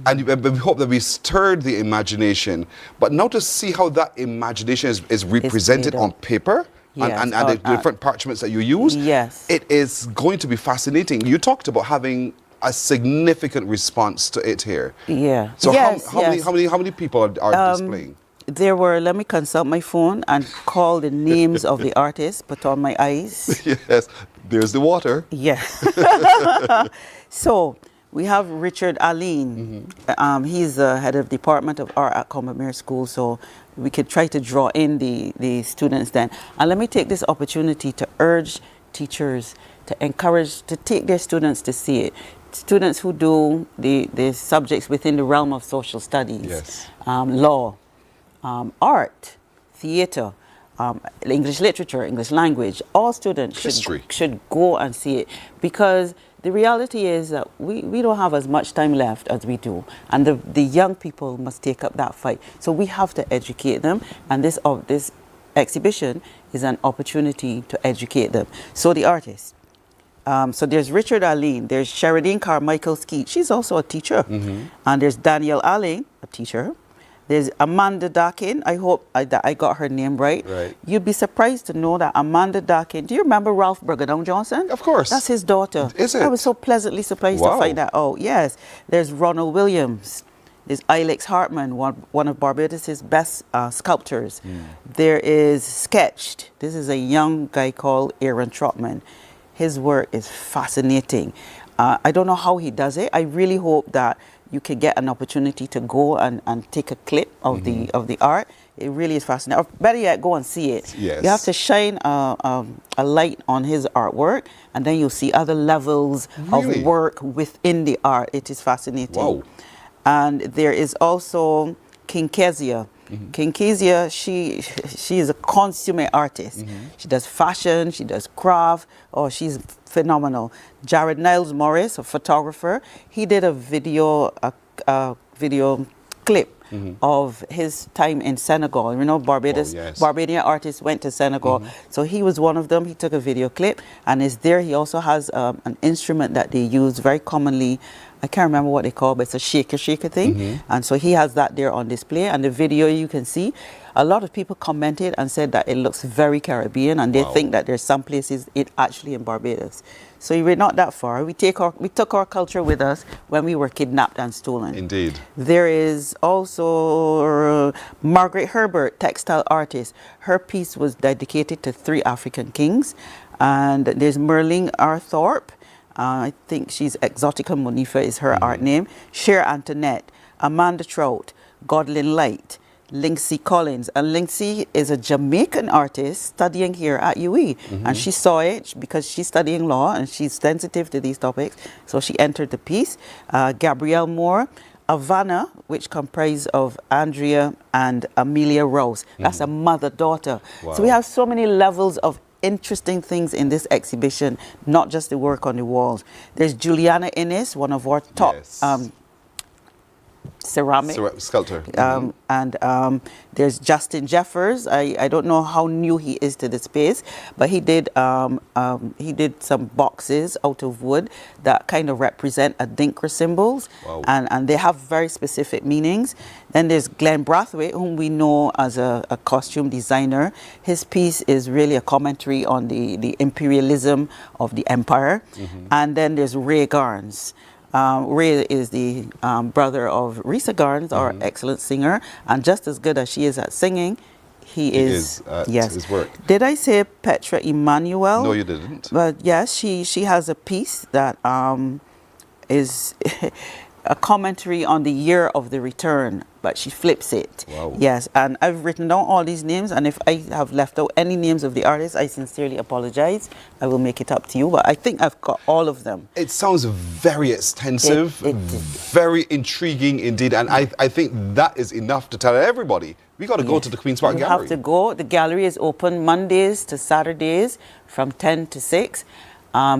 And we hope that we stirred the imagination. But now to see how that imagination is represented on paper, yes, and the different parchments that you use, yes, it is going to be fascinating. You talked about having a significant response to it here. Yeah. So yes, how many people are displaying? There were, let me consult my phone and call the names of the artists, put on my eyes. Yes, there's the water. Yeah. So, we have Richard Aline. He's the head of Department of Art at Combermere School, so we could try to draw in the students then. And let me take this opportunity to urge teachers to encourage, to take their students to see it. Students who do the subjects within the realm of social studies, yes, law, art, theater, English literature, English language, all students should go and see it, because the reality is that we don't have as much time left as we do, and the young people must take up that fight. So we have to educate them, and this exhibition is an opportunity to educate them. So the artists. So there's Richard Aline, there's Sheridine Carmichael Skeet, she's also a teacher, and there's Danielle Alling, a teacher. There's Amanda Dakin. I hope that I got her name right. You'd be surprised to know that Amanda Dakin, do you remember Ralph Burgadon Johnson? Of course. That's his daughter. Is it? I was so pleasantly surprised to find that out. Yes. There's Ronald Williams. There's Ilex Hartman, one of Barbados' best sculptors. There is Sketched. This is a young guy called Aaron Trotman. His work is fascinating. I don't know how he does it. I really hope that you can get an opportunity to go and take a clip of the art. It really is fascinating. Or better yet, go and see it. Yes. You have to shine a light on his artwork, and then you'll see other levels of work within the art. It is fascinating. Wow. And there is also King Kezia. King Kezia, she is a consummate artist. She does fashion, she does craft. Oh, she's phenomenal. Jared Niles Morris, a photographer, he did a video clip of his time in Senegal. You know, Barbados, Barbadian artists went to Senegal. So he was one of them. He took a video clip and is there. He also has an instrument that they use very commonly. I can't remember what they call it, but it's a shaker thing. And so he has that there on display. And the video you can see, a lot of people commented and said that it looks very Caribbean, and they think that there's some places it actually in Barbados. So we're not that far. We took our culture with us when we were kidnapped and stolen. Indeed. There is also Margaret Herbert, textile artist. Her piece was dedicated to 3 African kings. And there's Merlin R. Thorpe. I think she's Exotica Monifa is her art name. Cher Antoinette, Amanda Trout, Godlin Light, Lindsay Collins. And Lindsay is a Jamaican artist studying here at UE. And she saw it because she's studying law and she's sensitive to these topics. So she entered the piece. Gabrielle Moore, Havana, which comprised of Andrea and Amelia Rose. That's a mother-daughter. Wow. So we have so many levels of interesting things in this exhibition, not just the work on the walls. There's Juliana Innes, one of our top ceramic sculptor. And there's Justin Jeffers. I don't know how new he is to the space, but he did some boxes out of wood that kind of represent Adinkra symbols. Wow. And they have very specific meanings. Then there's Glenn Brathwaite, whom we know as a costume designer. His piece is really a commentary on the imperialism of the empire. And then there's Ray Garnes. Ray is the brother of Risa Garnes, our excellent singer, and just as good as she is at singing, he is yes. His work. Did I say Petra Emmanuel? No, you didn't. But yes, she has a piece that is a commentary on the year of the return, but she flips it. Wow. Yes, and I've written down all these names, and if I have left out any names of the artists, I sincerely apologize. I will make it up to you, but I think I've got all of them. It sounds very extensive, very intriguing indeed, and I think that is enough to tell everybody. We got to go to the Queen's Park You Gallery. have to go. The gallery is open Mondays to Saturdays from 10 to 6.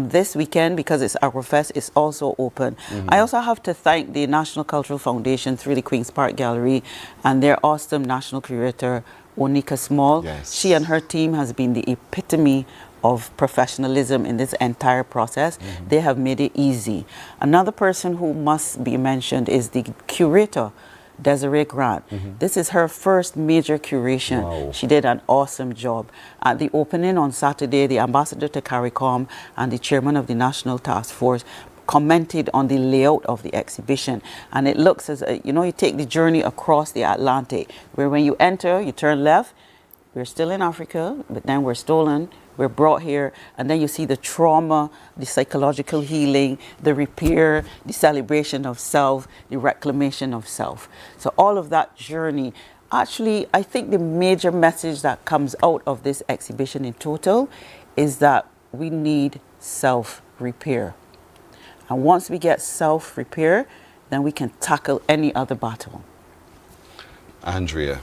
This weekend, because it's Agrofest, it's also open. I also have to thank the National Cultural Foundation through the Queen's Park Gallery and their awesome national curator, Onika Small. Yes. She and her team has been the epitome of professionalism in this entire process. They have made it easy. Another person who must be mentioned is the curator, Desiree Grant. This is her first major curation. Wow. She did an awesome job. At the opening on Saturday, the ambassador to CARICOM and the chairman of the National Task Force commented on the layout of the exhibition. And it looks as, you take the journey across the Atlantic, where when you enter, you turn left, we're still in Africa, but then we're stolen, we're brought here, and then you see the trauma, the psychological healing, the repair, the celebration of self, the reclamation of self. So all of that journey, actually, I think the major message that comes out of this exhibition in total is that we need self-repair. And once we get self-repair, then we can tackle any other battle. Andrea,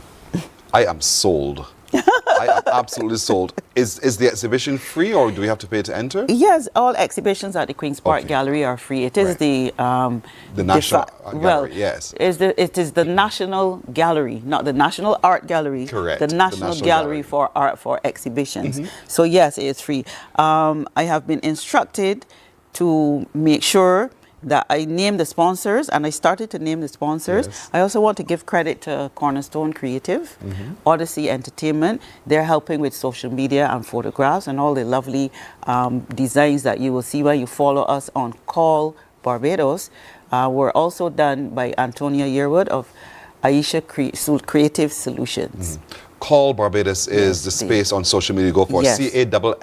I am sold. I am absolutely sold. Is the exhibition free, or do we have to pay to enter? Yes, all exhibitions at the Queen's Park Gallery are free. It is the National Gallery, yes. It is the National Gallery, not the National Art Gallery. Correct. The National Gallery for art for exhibitions. So yes, it is free. I have been instructed to make sure that I name the sponsors, and I started to name the sponsors. Yes. I also want to give credit to Cornerstone Creative, Odyssey Entertainment. They're helping with social media and photographs and all the lovely designs that you will see when you follow us on Call Barbados. Were also done by Antonia Yearwood of Aisha Creative Solutions. Call Barbados is the space on social media. Go for CALLBARBADOS.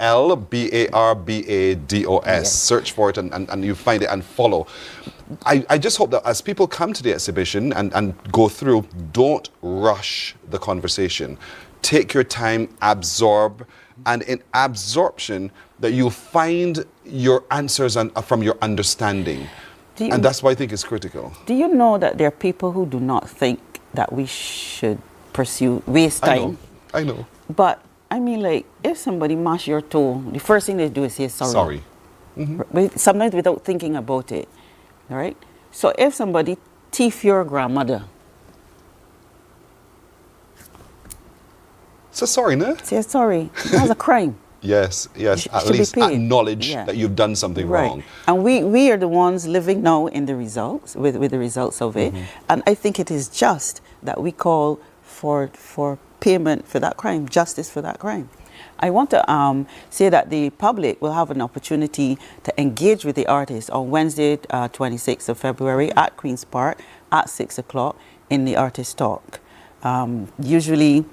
Yes. Search for it and you find it and follow. I just hope that as people come to the exhibition and go through, don't rush the conversation. Take your time, absorb, and in absorption that you'll find your answers from your understanding. And that's why I think it's critical. Do you know that there are people who do not think that we should waste time? I know. But I mean, like, if somebody mash your toe, the first thing they do is say sorry. Sometimes without thinking about it. All right? So if somebody thief your grandmother, say sorry, no? Say sorry. That's a crime. Yes. At least acknowledge that you've done something wrong. And we are the ones living now in the results, with the results of it. And I think it is just that we call for payment for that crime, justice for that crime. I want to say that the public will have an opportunity to engage with the artists on Wednesday, 26th of February at Queen's Park at 6 o'clock in the Artist Talk. Usually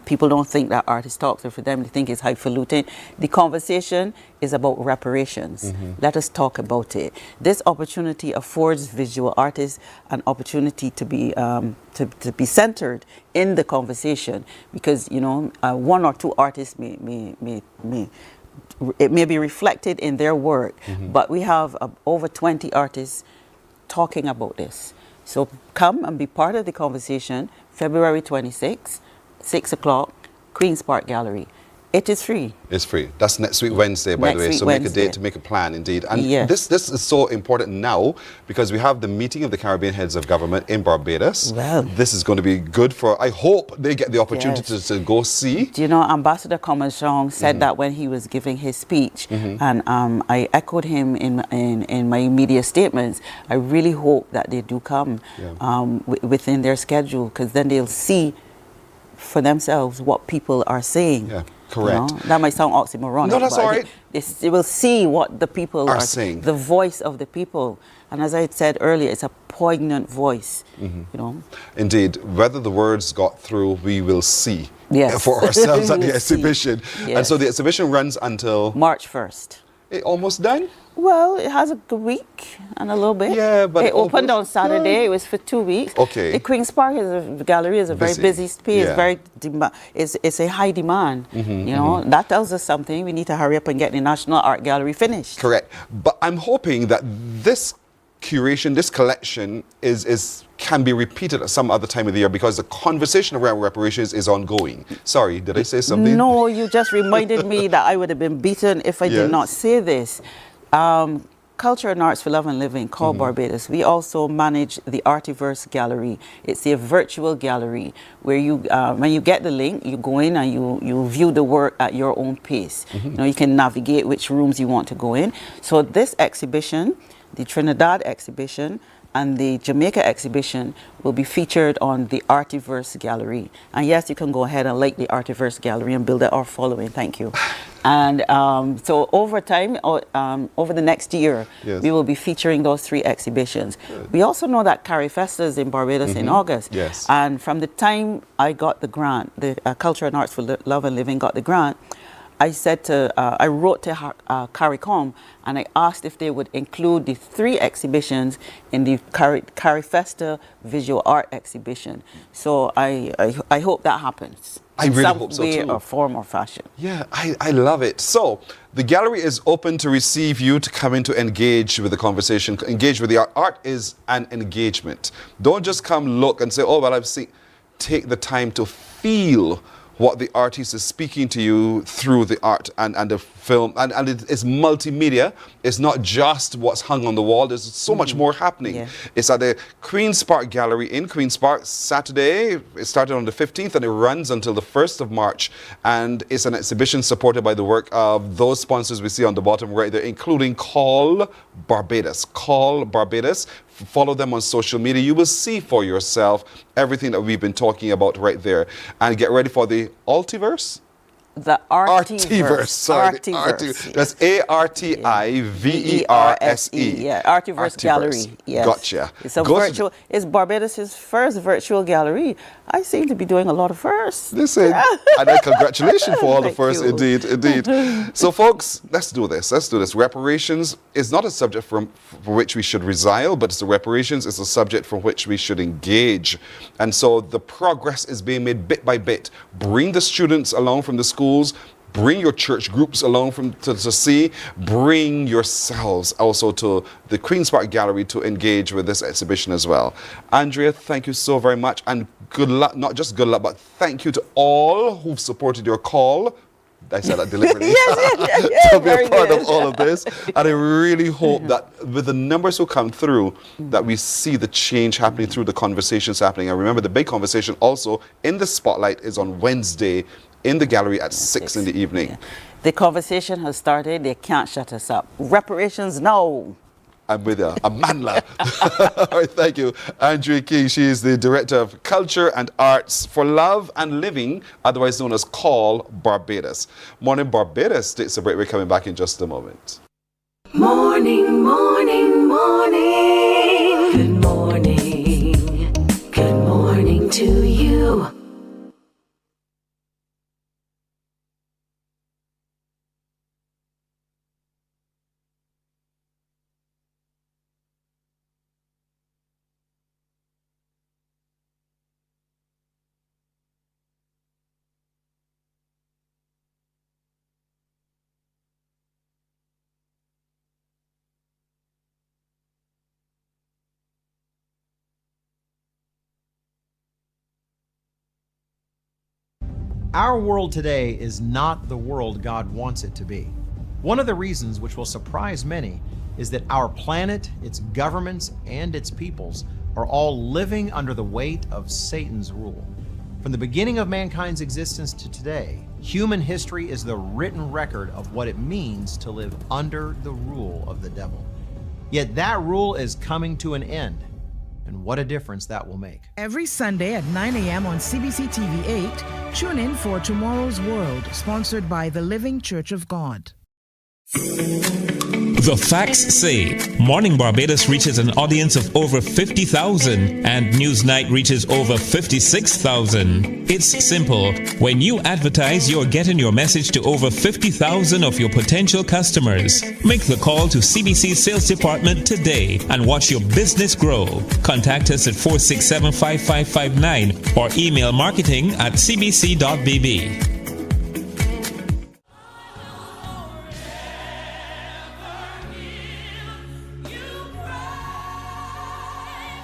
People don't think that art is talk, so for them they think it's highfalutin. The conversation is about reparations. Let us talk about it. This opportunity affords visual artists an opportunity to be centered in the conversation, because one or two artists it may be reflected in their work, but we have over 20 artists talking about this. So come and be part of the conversation. February 26th. 6 o'clock, Queen's Park Gallery. It is free. It's free. That's next week Wednesday, by the way. So make a date to make a plan, indeed. And this is so important now because we have the meeting of the Caribbean heads of government in Barbados. Well, this is going to be good for, I hope they get the opportunity to go see. Do you know, Ambassador Commercial said that when he was giving his speech, and I echoed him in my media statements. I really hope that they do come within their schedule, because then they'll see for themselves what people are saying. Yeah, correct. That might sound oxymoronic. No, that's all right. They will see what the people are saying. The voice of the people. And as I said earlier, it's a poignant voice. Indeed. Whether the words got through, we will see for Yes. ourselves at We the will exhibition. see. And so the exhibition runs until March 1st. It almost done? Well, it has a week and a little bit. Yeah, but it opened on Saturday. It was for 2 weeks. Okay. The Queen's Park gallery is a very busy space. Yeah. It's a high demand. That tells us something. We need to hurry up and get the National Art Gallery finished. Correct. But I'm hoping that this curation, this collection can be repeated at some other time of the year, because the conversation around reparations is ongoing. Sorry, did I say something? No, you just reminded me that I would have been beaten if I did not say this. Culture and Arts for Love and Living, called Barbados. We also manage the Artiverse Gallery. It's a virtual gallery where you, when you get the link, you go in and you view the work at your own pace. You can navigate which rooms you want to go in. So this exhibition, the Trinidad exhibition and the Jamaica exhibition, will be featured on the Artiverse Gallery. And yes, you can go ahead and like the Artiverse Gallery and build our following. Thank you. And so over time, over the next year, we will be featuring those 3 exhibitions. Good. We also know that CariFesta is in Barbados in August. Yes. And from the time I got the grant, the Culture and Arts for Love and Living got the grant, I wrote to CARICOM and I asked if they would include the 3 exhibitions in the CariFesta Visual Art Exhibition. So I hope that happens. I really hope so too. Some way or form or fashion. Yeah, I love it. So the gallery is open to receive you to come in to engage with the conversation, engage with the art. Art is an engagement. Don't just come look and say, oh, well, I've seen. Take the time to feel what the artist is speaking to you through the art and the film. And it's multimedia. It's not just what's hung on the wall. There's so much more happening. Yeah. It's at the Queen's Park Gallery in Queen's Park, Saturday. It started on the 15th and it runs until the 1st of March. And it's an exhibition supported by the work of those sponsors we see on the bottom right there, including Call Barbados. Call Barbados. Follow them on social media. You will see for yourself everything that we've been talking about right there. And get ready for the Altiverse. The Artiverse. Sorry. Artiverse. That's Artiverse. Yeah, Artiverse Gallery. Yes. Gotcha. It's a virtual. It's Barbados' first virtual gallery. I seem to be doing a lot of firsts. Listen, and congratulations for all the firsts, indeed. So, folks, let's do this. Reparations is not a subject for which we should resile, but reparations is a subject for which we should engage. And so the progress is being made bit by bit. Bring the students along from the schools. Bring your church groups along to see. Bring yourselves also to the Queen's Park Gallery to engage with this exhibition as well. Andrea, thank you so very much. And good luck, not just good luck, but thank you to all who've supported your call. I said that deliberately. To be a part of all of this. And I really hope that with the numbers who come through, that we see the change happening through the conversations happening. And remember, the big conversation also in the spotlight is on Wednesday in the gallery at 6 in the evening. Yeah. The conversation has started. They can't shut us up. Reparations, no. I'm with you. Amandla. All right, thank you. Andrea King, she is the Director of Culture and Arts for Love and Living, otherwise known as Call Barbados. Mornin Barbados takes a break. We're coming back in just a moment. Morning, morning, morning. Good morning. Good morning to you. Our world today is not the world God wants it to be. One of the reasons, which will surprise many, is that our planet, its governments, and its peoples are all living under the weight of Satan's rule. From the beginning of mankind's existence to today, human history is the written record of what it means to live under the rule of the devil. Yet that rule is coming to an end, and what a difference that will make. Every Sunday at 9 a.m. on CBC TV 8, tune in for Tomorrow's World, sponsored by the Living Church of God. The facts say Morning Barbados reaches an audience of over 50,000 and Newsnight reaches over 56,000. It's simple. When you advertise, you're getting your message to over 50,000 of your potential customers. Make the call to CBC Sales Department today and watch your business grow. Contact us at 467-5559 or email marketing@cbc.bb.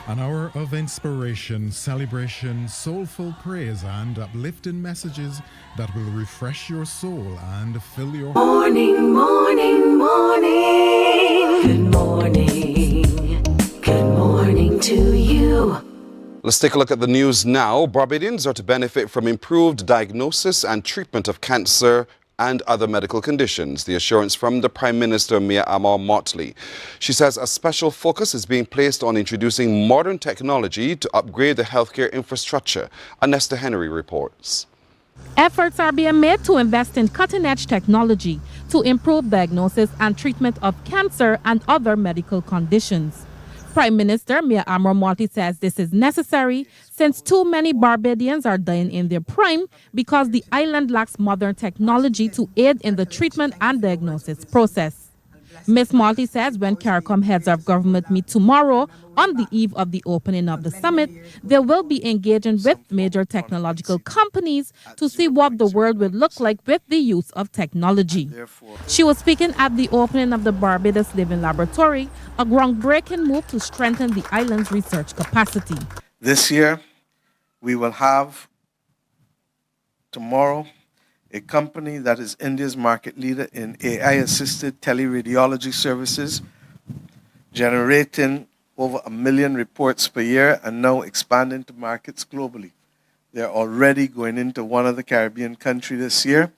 An hour of inspiration, celebration, soulful praise, and uplifting messages that will refresh your soul and fill your Morning, morning, morning. Good morning. Good morning to you. Let's take a look at the news now. Barbadians are to benefit from improved diagnosis and treatment of cancer and other medical conditions. The assurance from the Prime Minister, Mia Amor Motley. She says a special focus is being placed on introducing modern technology to upgrade the healthcare infrastructure. Anesta Henry reports. Efforts are being made to invest in cutting-edge technology to improve diagnosis and treatment of cancer and other medical conditions. Prime Minister Mia Amor Motley says this is necessary since too many Barbadians are dying in their prime because the island lacks modern technology to aid in the treatment and diagnosis process. Ms. Motley says when CARICOM heads of government meet tomorrow on the eve of the opening of the summit, they will be engaging with major technological companies to see what the world will look like with the use of technology. She was speaking at the opening of the Barbados Living Laboratory, a groundbreaking move to strengthen the island's research capacity. This year, we will have tomorrow a company that is India's market leader in AI-assisted teleradiology services, generating over 1 million reports per year and now expanding to markets globally. They're already going into one of the Caribbean countries this year,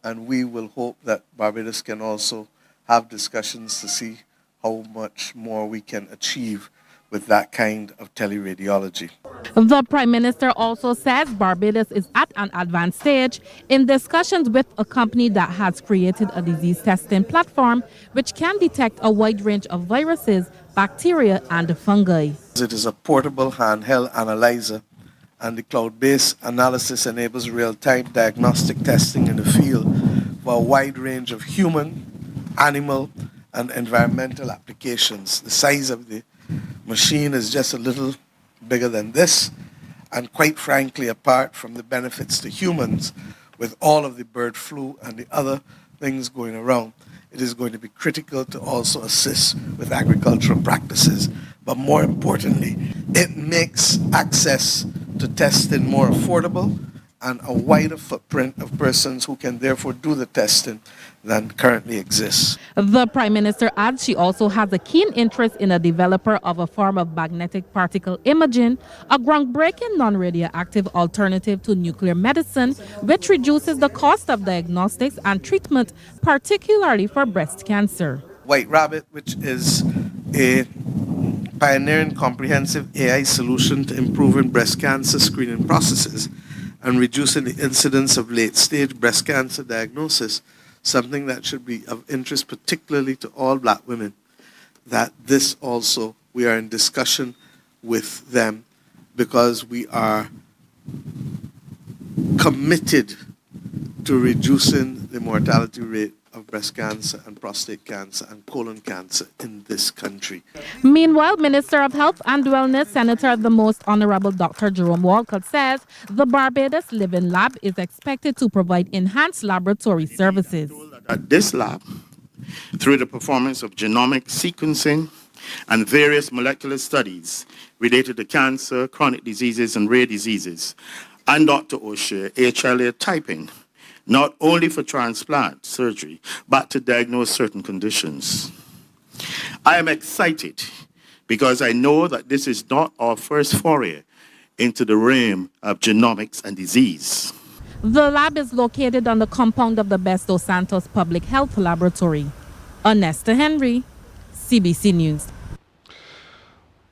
and we will hope that Barbados can also have discussions to see how much more we can achieve with that kind of teleradiology. The Prime Minister also says Barbados is at an advanced stage in discussions with a company that has created a disease testing platform which can detect a wide range of viruses, bacteria, and fungi. It is a portable handheld analyzer, and the cloud-based analysis enables real-time diagnostic testing in the field for a wide range of human, animal, and environmental applications. The size of the machine is just a little bigger than this, and quite frankly, apart from the benefits to humans, with all of the bird flu and the other things going around, it is going to be critical to also assist with agricultural practices. But more importantly, it makes access to testing more affordable and a wider footprint of persons who can therefore do the testing than currently exists. The Prime Minister adds she also has a keen interest in a developer of a form of magnetic particle imaging, a groundbreaking non-radioactive alternative to nuclear medicine, which reduces the cost of diagnostics and treatment, particularly for breast cancer. White Rabbit, which is a pioneering comprehensive AI solution to improving breast cancer screening processes and reducing the incidence of late-stage breast cancer diagnosis, something that should be of interest particularly to all black women, that this also, we are in discussion with them because we are committed to reducing the mortality rate of breast cancer and prostate cancer and colon cancer in this country. Meanwhile, Minister of Health and Wellness, Senator the Most Honorable Dr. Jerome Walcott says the Barbados Living Lab is expected to provide enhanced laboratory services. At this lab, through the performance of genomic sequencing and various molecular studies related to cancer, chronic diseases, and rare diseases, and Dr. O'Shea HLA typing, not only for transplant surgery, but to diagnose certain conditions. I am excited because I know that this is not our first foray into the realm of genomics and disease. The lab is located on the compound of the Besto Santos Public Health Laboratory. Onesta Henry, CBC News.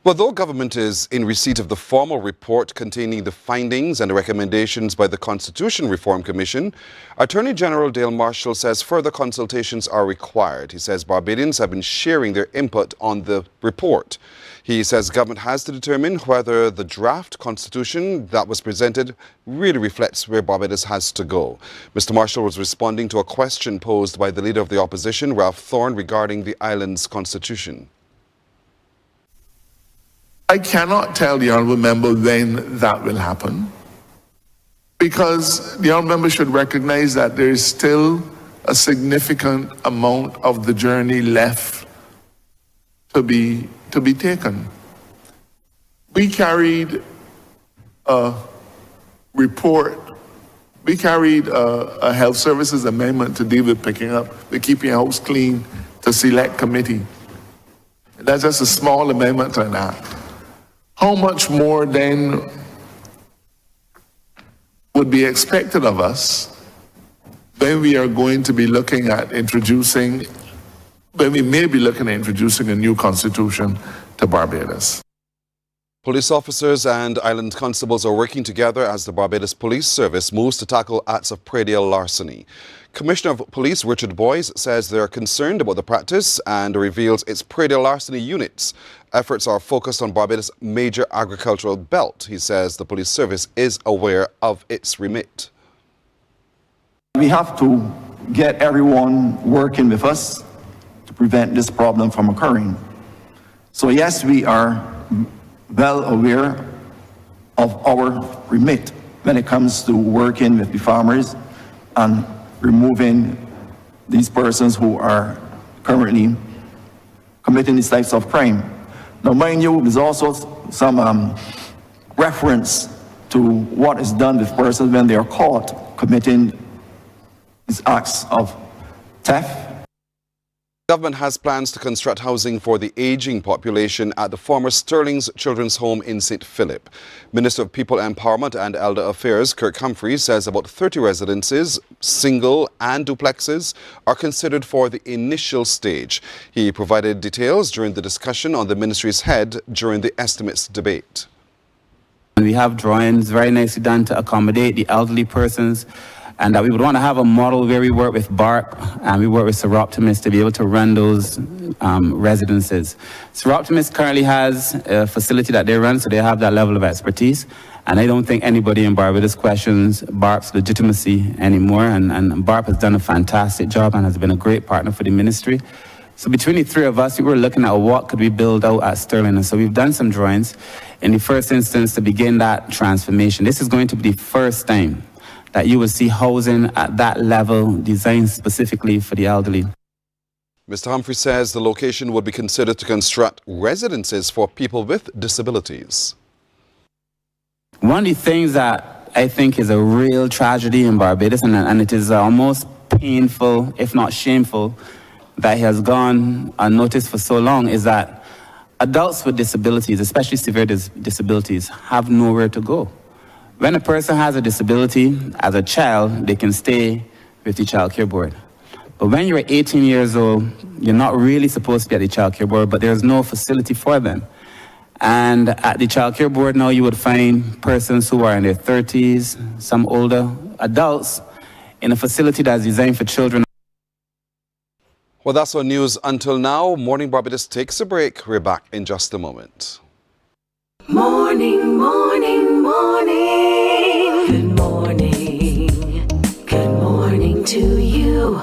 Well, though government is in receipt of the formal report containing the findings and recommendations by the Constitution Reform Commission, Attorney General Dale Marshall says further consultations are required. He says Barbadians have been sharing their input on the report. He says government has to determine whether the draft constitution that was presented really reflects where Barbados has to go. Mr. Marshall was responding to a question posed by the Leader of the Opposition, Ralph Thorne, regarding the island's constitution. I cannot tell the honourable member when that will happen, because the honourable member should recognize that there is still a significant amount of the journey left to be taken. We carried a report, we carried a health services amendment to deal with keeping your house clean to select committee. That's just a small amendment to that. How much more then would be expected of us when we are going to be looking at introducing, when we may be looking at introducing a new constitution to Barbados? Police officers and island constables are working together as the Barbados Police Service moves to tackle acts of predial larceny. Commissioner of Police Richard Boyce says they are concerned about the practice and reveals its predial larceny units. Efforts are focused on Barbados' major agricultural belt. He says the police service is aware of its remit. We have to get everyone working with us to prevent this problem from occurring. So yes, we are well aware of our remit when it comes to working with the farmers and removing these persons who are currently committing these types of crime. Now, mind you, there's also some reference to what is done with persons when they are caught committing these acts of theft. Government has plans to construct housing for the aging population at the former Sterling's Children's Home in St. Philip. Minister of People Empowerment and Elder Affairs, Kirk Humphreys, says about 30 residences, single and duplexes, are considered for the initial stage. He provided details during the discussion on the ministry's head during the estimates debate. We have drawings very nicely done to accommodate the elderly persons, and that we would want to have a model where we work with BARC and we work with Seroptimus to be able to run those residences. Seroptimus currently has a facility that they run, so they have that level of expertise. And I don't think anybody in Barbados questions BARC's legitimacy anymore. And BARC has done a fantastic job and has been a great partner for the ministry. So between the three of us, we were looking at what could we build out at Sterling. And so we've done some drawings in the first instance to begin that transformation. This is going to be the first time that you will see housing at that level designed specifically for the elderly. Mr. Humphrey says the location would be considered to construct residences for people with disabilities. One of the things that I think is a real tragedy in Barbados, and it is almost painful, if not shameful, that has gone unnoticed for so long, is that adults with disabilities, especially severe disabilities, have nowhere to go. When a person has a disability, as a child, they can stay with the child care board. But when you're 18 years old, you're not really supposed to be at the child care board, but there's no facility for them. And at the child care board now, you would find persons who are in their 30s, some older adults, in a facility that's designed for children. Well, that's our news until now. Morning Barbados takes a break. We're back in just a moment. Morning, morning, morning. Good morning. Good morning to you.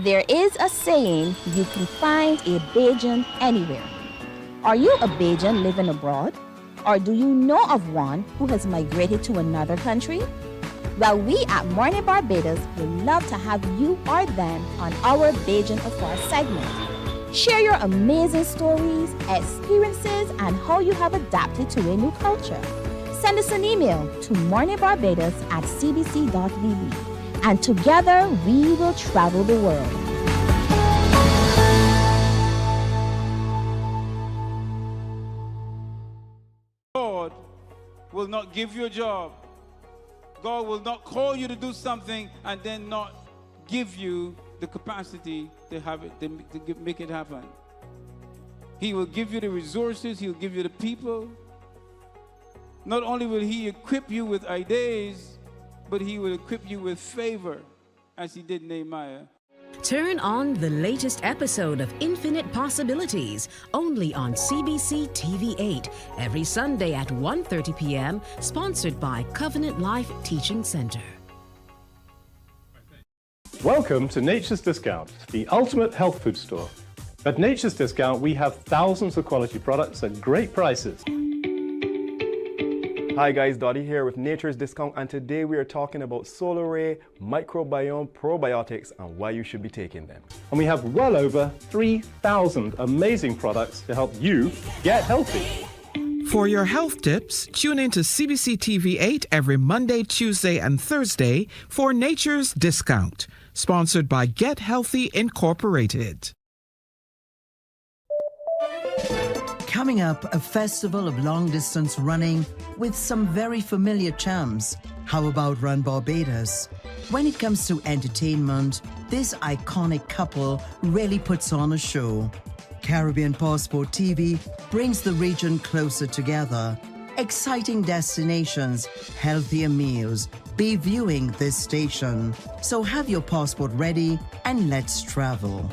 There is a saying, you can find a Bajan anywhere. Are you a Bajan living abroad? Or do you know of one who has migrated to another country? Well, we at Mornin Barbados would love to have you or them on our Bajan Afar segment. Share your amazing stories, experiences, and how you have adapted to a new culture. send us an email to morninbarbados@cbc.tv. And together we will travel the world. God will not give you a job. God will not call you to do something and then not give you the capacity to have it, to make it happen. He will give you the resources. He'll give you the people. Not only will he equip you with ideas, but he will equip you with favor, as he did Nehemiah. Turn on the latest episode of Infinite Possibilities, only on CBC TV8, every Sunday at 1:30 p.m., sponsored by Covenant Life Teaching Center. Welcome to Nature's Discount, the ultimate health food store. At Nature's Discount, we have thousands of quality products at great prices. Hi guys, Dottie here with Nature's Discount, and today we are talking about Solar Ray, microbiome, probiotics, and why you should be taking them. And we have well over 3,000 amazing products to help you get healthy. For your health tips, tune in to CBC TV8 every Monday, Tuesday, and Thursday for Nature's Discount, sponsored by Get Healthy Incorporated. Coming up, a festival of long-distance running with some very familiar charms. How about Run Barbados? When it comes to entertainment, this iconic couple really puts on a show. Caribbean Passport TV brings the region closer together. Exciting destinations, healthier meals. Be viewing this station. So have your passport ready and let's travel.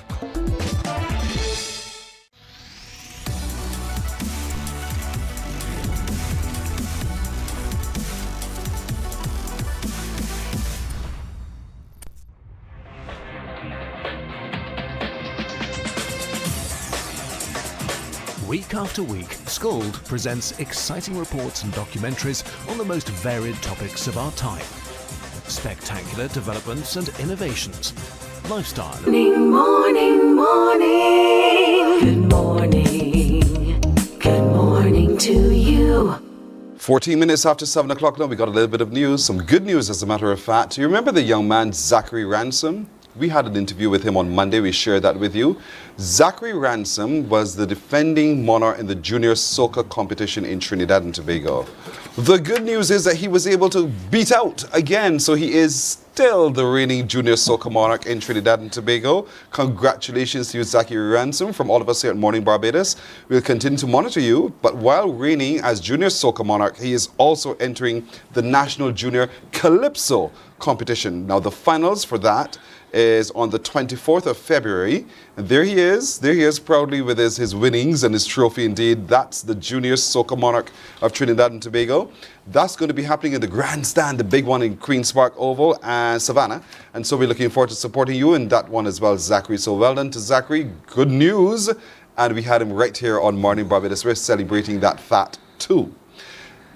Week after week, Scold presents exciting reports and documentaries on the most varied topics of our time. Spectacular developments and innovations. Lifestyle. Morning, morning, morning. Good morning. Good morning to you. 14 minutes after 7 o'clock now, we got a little bit of news, some good news as a matter of fact. You remember the young man, Zachary Ransom? We had an interview with him on Monday. We shared that with you. Zachary Ransom was the defending monarch in the junior soca competition in Trinidad and Tobago. The good news is that he was able to beat out again, so he is still the reigning junior soca monarch in Trinidad and Tobago. Congratulations to you, Zachary Ransom, from all of us here at Morning Barbados. We'll continue to monitor you, but while reigning as junior soca monarch, he is also entering the National Junior Calypso competition. Now, the finals for that is on the 24th of February. And there he is proudly with his winnings and his trophy indeed. That's the Junior Soca Monarch of Trinidad and Tobago. That's going to be happening in the grandstand, the big one in Queen's Park Oval and Savannah. And so we're looking forward to supporting you in that one as well, Zachary. So well done to Zachary. Good news. And we had him right here on Morning Barbados. We're celebrating that fact too.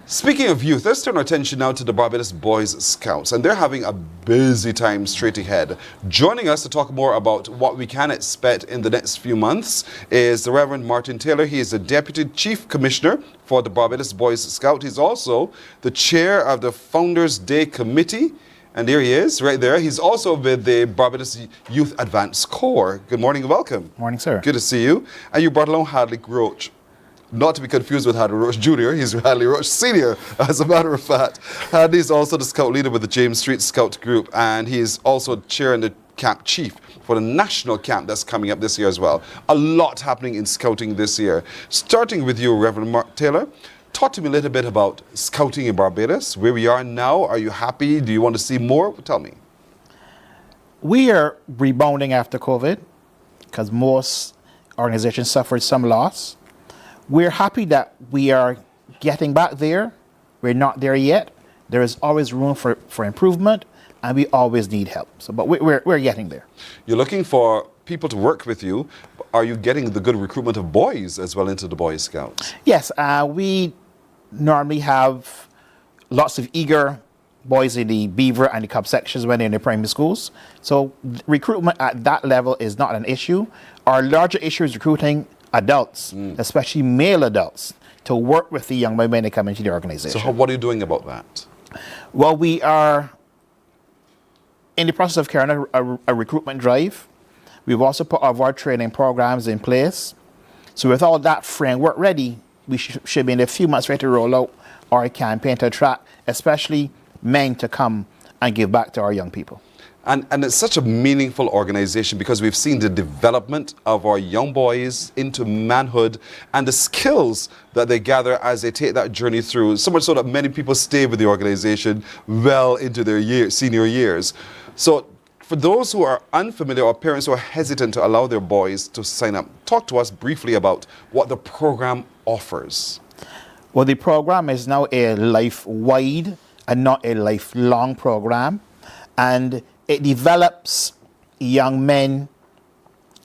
Speaking of youth, let's turn our attention now to the Barbados Boys Scouts, and they're having a busy time straight ahead. Joining us to talk more about what we can expect in the next few months is the Reverend Martin Taylor. He is the Deputy Chief Commissioner for the Barbados Boys Scout. He's also the Chair of the Founders Day Committee, and there he is, right there. He's also with the Barbados Youth Advance Corps. Good morning and welcome. Morning, sir. Good to see you. And you brought along Hadley Roach. Not to be confused with Hadley Roach Jr., he's Hadley Roach Sr., as a matter of fact. Hadley is also the scout leader with the James Street Scout Group, and he is also chair and the camp chief for the national camp that's coming up this year as well. A lot happening in scouting this year. Starting with you, Reverend Mark Taylor, talk to me a little bit about scouting in Barbados, where we are now. Are you happy? Do you want to see more? Tell me. We are rebounding after COVID because most organizations suffered some loss. We're happy that we are getting back there. We're not there yet. There is always room for improvement, and we always need help. So, but we're getting there. You're looking for people to work with you. Are you getting the good recruitment of boys as well into the Boy Scouts? Yes, we normally have lots of eager boys in the Beaver and the Cub sections when they're in the primary schools. So recruitment at that level is not an issue. Our larger issue is recruiting adults, especially male adults, to work with the young men when they come into the organization. So what are you doing about that? Well, we are in the process of carrying a recruitment drive. We've also put our training programs in place. So with all that framework ready, we should be in a few months ready to roll out our campaign to attract especially men to come and give back to our young people. And it's such a meaningful organization because we've seen the development of our young boys into manhood and the skills that they gather as they take that journey through, so much so that many people stay with the organization well into their senior years. So for those who are unfamiliar or parents who are hesitant to allow their boys to sign up, talk to us briefly about what the program offers. Well, the program is now a life-wide and not a lifelong program. And it develops young men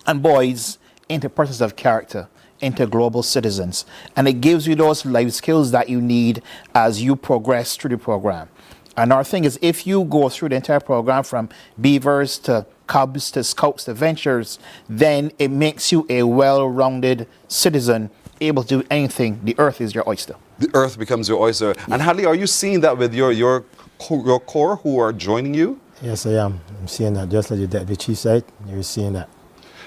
and boys into persons of character, into global citizens. And it gives you those life skills that you need as you progress through the program. And our thing is, if you go through the entire program from Beavers to Cubs to Scouts to Ventures, then it makes you a well-rounded citizen, able to do anything. The earth is your oyster. The earth becomes your oyster. Yeah. And Hadley, are you seeing that with your core who are joining you? Yes, I am. I'm seeing that. Just like the Deputy Chief said, you're seeing that.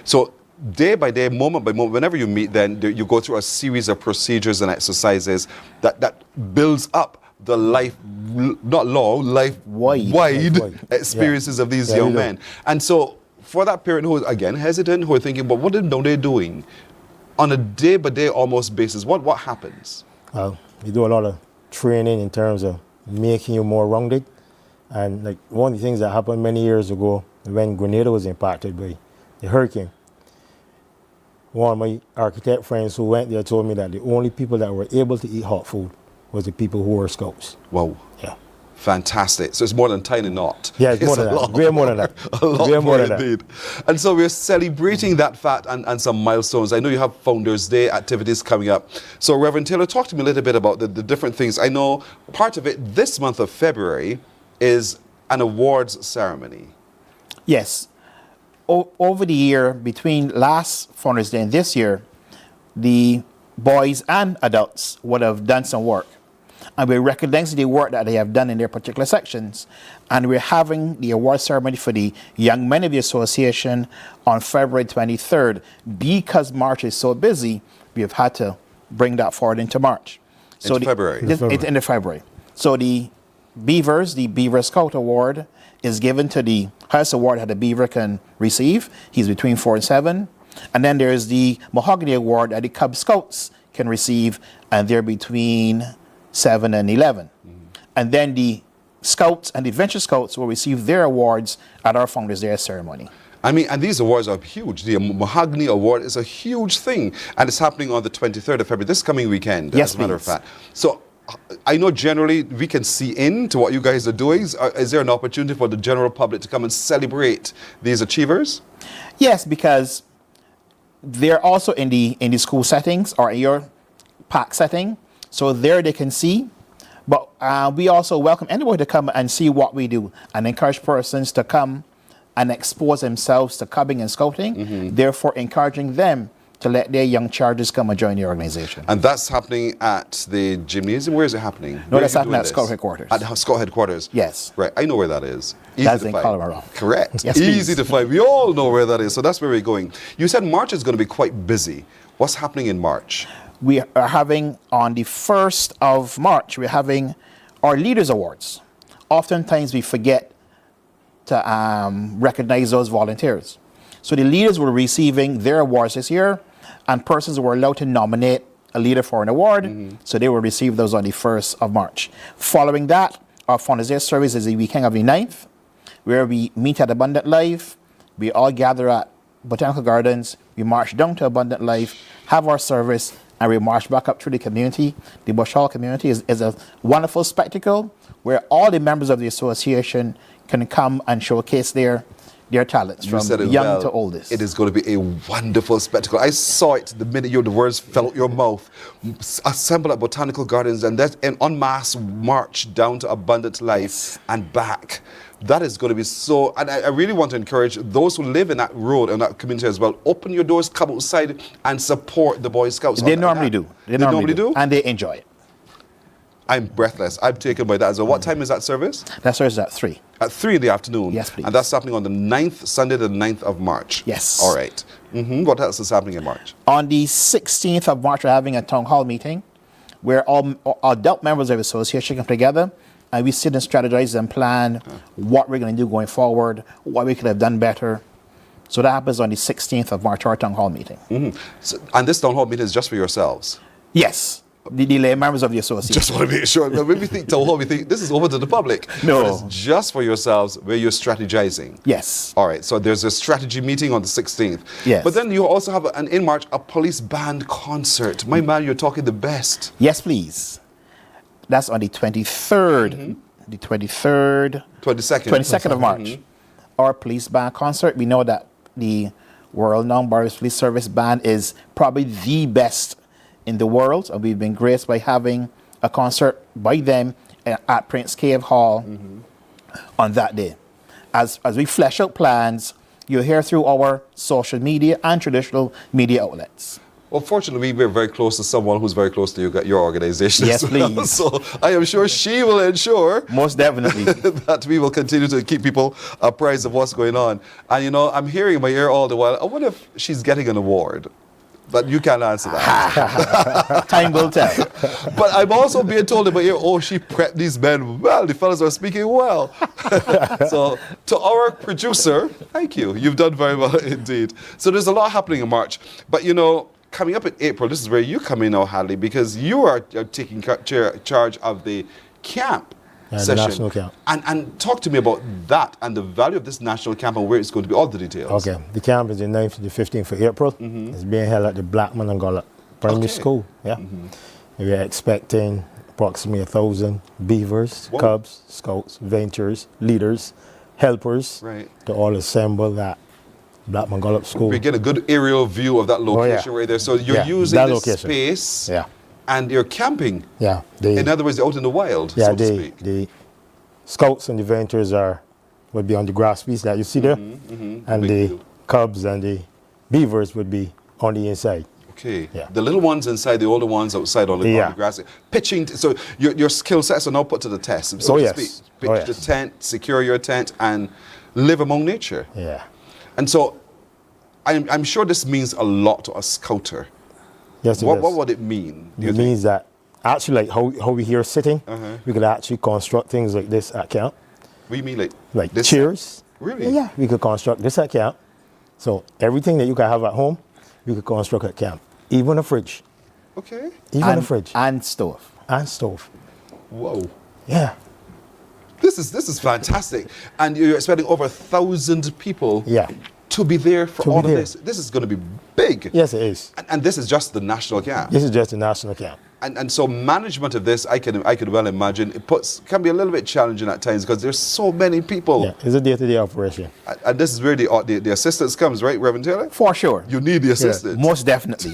So day by day, moment by moment, whenever you meet, then you go through a series of procedures and exercises that builds up the life-wide experiences of these young men. And so for that parent who is, again, hesitant, who are thinking, but what are they doing? On a day-by-day almost basis, what happens? Well, we do a lot of training in terms of making you more rounded. And like one of the things that happened many years ago when Grenada was impacted by the hurricane, one of my architect friends who went there told me that the only people that were able to eat hot food was the people who were scouts. Wow. Yeah. Fantastic. So it's more than tiny knot. Yeah, it's more than that. Way more than that. A lot more indeed. And so we're celebrating that fact and some milestones. I know you have Founders Day activities coming up. So Reverend Taylor, talk to me a little bit about the different things. I know part of it this month of February is an awards ceremony. Yes. Over the year, between last Founders Day and this year, the boys and adults would have done some work. And we recognize the work that they have done in their particular sections. And we're having the award ceremony for the young men of the association on February 23rd. Because March is so busy, we have had to bring that forward into March. Into February. It's into February. So the Beavers, the Beaver Scout Award, is given to the highest award that a Beaver can receive. He's between 4 and 7. And then there's the Mahogany Award that the Cub Scouts can receive, and they're between 7 and 11. And then the Scouts and the Adventure Scouts will receive their awards at our Founders Day ceremony. I mean, and these awards are huge. The Mahogany Award is a huge thing, and it's happening on the 23rd of February, this coming weekend, yes, as a matter of fact. So I know generally we can see into what you guys are doing. Is there an opportunity for the general public to come and celebrate these achievers? Yes, because they're also in the school settings or in your park setting. So there they can see. But we also welcome anybody to come and see what we do and encourage persons to come and expose themselves to cubbing and scouting, therefore encouraging them to let their young charges come and join the organization. And that's happening at the gymnasium? Where is it happening? No, that's happening at Scout Headquarters. At Scout Headquarters? Yes. Right, I know where that is. Easy that's to in find. Colorado. Correct. Yes, easy to find. We all know where that is, so that's where we're going. You said March is going to be quite busy. What's happening in March? We are having, on the 1st of March, we're having our Leaders Awards. Oftentimes we forget to recognize those volunteers. So the leaders were receiving their awards this year, and persons were allowed to nominate a leader for an award, so they will receive those on the 1st of March. Following that, our Founders Day service is the weekend of the 9th, where we meet at Abundant Life. We all gather at Botanical Gardens. We march down to Abundant Life, have our service, and we march back up through the community. The Bush Hall community is a wonderful spectacle where all the members of the association can come and showcase their their talents You from said it young well. to oldest. It is going to be a wonderful spectacle. I saw it the minute the words fell out your mouth. Assemble at Botanical Gardens and that an en masse march down to Abundant Life and back. That is going to be so, and I really want to encourage those who live in that road and that community as well. Open your doors, come outside and support the Boy Scouts. They normally do. They normally do. And they enjoy it. I'm breathless. I'm taken by that as well. What time is that service? That service is at 3. At 3 in the afternoon? Yes, please. And that's happening on the 9th, Sunday the 9th of March? Yes. All right. What else is happening in March? On the 16th of March, we're having a town hall meeting where all adult members of the association come together and we sit and strategize and plan what we're going to do going forward, what we could have done better. So that happens on the 16th of March, our town hall meeting. So, and this town hall meeting is just for yourselves? Yes. The lay members of the association. Just want to make sure. When we think town hall, we think this is open to the public. No. But it's just for yourselves where you're strategizing. Yes. All right. So there's a strategy meeting on the 16th. Yes. But then you also have, in March, a police band concert. My man, you're talking the best. Yes, please. That's on the 23rd. The 23rd. 22nd of March. Our police band concert. We know that the world-renowned Barbados Police Service Band is probably the best in the world, and we've been graced by having a concert by them at Prince Cave Hall on that day. As we flesh out plans, you'll hear through our social media and traditional media outlets. Well, fortunately, we're very close to someone who's very close to your organization. Yes, as well. please. So I am sure she will ensure most definitely that we will continue to keep people apprised of what's going on. And you know, I'm hearing in my ear all the while, I wonder if she's getting an award. But you can't answer that. Time will tell. But I'm also being told in my ear, oh, she prepped these men well. The fellas are speaking well. So to our producer, thank you. You've done very well indeed. So there's a lot happening in March. But you know, coming up in April, this is where you come in now, Hadley, because you are taking charge of the camp session. The national camp. And talk to me about that and the value of this national camp and where it's going to be, all the details. Okay, the camp is the 9th to the 15th of April. It's being held at the Blackman and Gollop Primary School. Yeah, we are expecting approximately 1,000 beavers, cubs, scouts, ventures, leaders, helpers to all assemble at Blackman Gollop School. We get a good aerial view of that location right there. So you're using this space. And you're camping. Yeah. In other words, they're out in the wild, so to speak. The scouts and the ventures would be on the grass piece that you see there. And the cubs and the beavers would be on the inside. Okay. Yeah. The little ones inside, the older ones outside on the grass. Pitching. So your skill sets are now put to the test, so to speak. Pitch the tent, secure your tent, and live among nature. Yeah. And so I'm sure this means a lot to a scouter. Yes, what would it mean? It means that actually, like how we here sitting, we could actually construct things like this at camp. What do you mean, like chairs? Really? Yeah, we could construct this at camp. So everything that you can have at home, we could construct at camp. Even a fridge. Okay. Even a fridge. And stove. And stove. Whoa. Yeah. This is fantastic. And you're expecting over 1,000 people to be there for all of this. This is going to be big. Yes, it is. And this is just the national camp. This is just the national camp. And so management of this, I could well imagine, can be a little bit challenging at times because there's so many people. Yeah, it's a day-to-day operation. And this is where the assistance comes, right, Reverend Taylor? For sure. You need the assistance. Yeah, most definitely.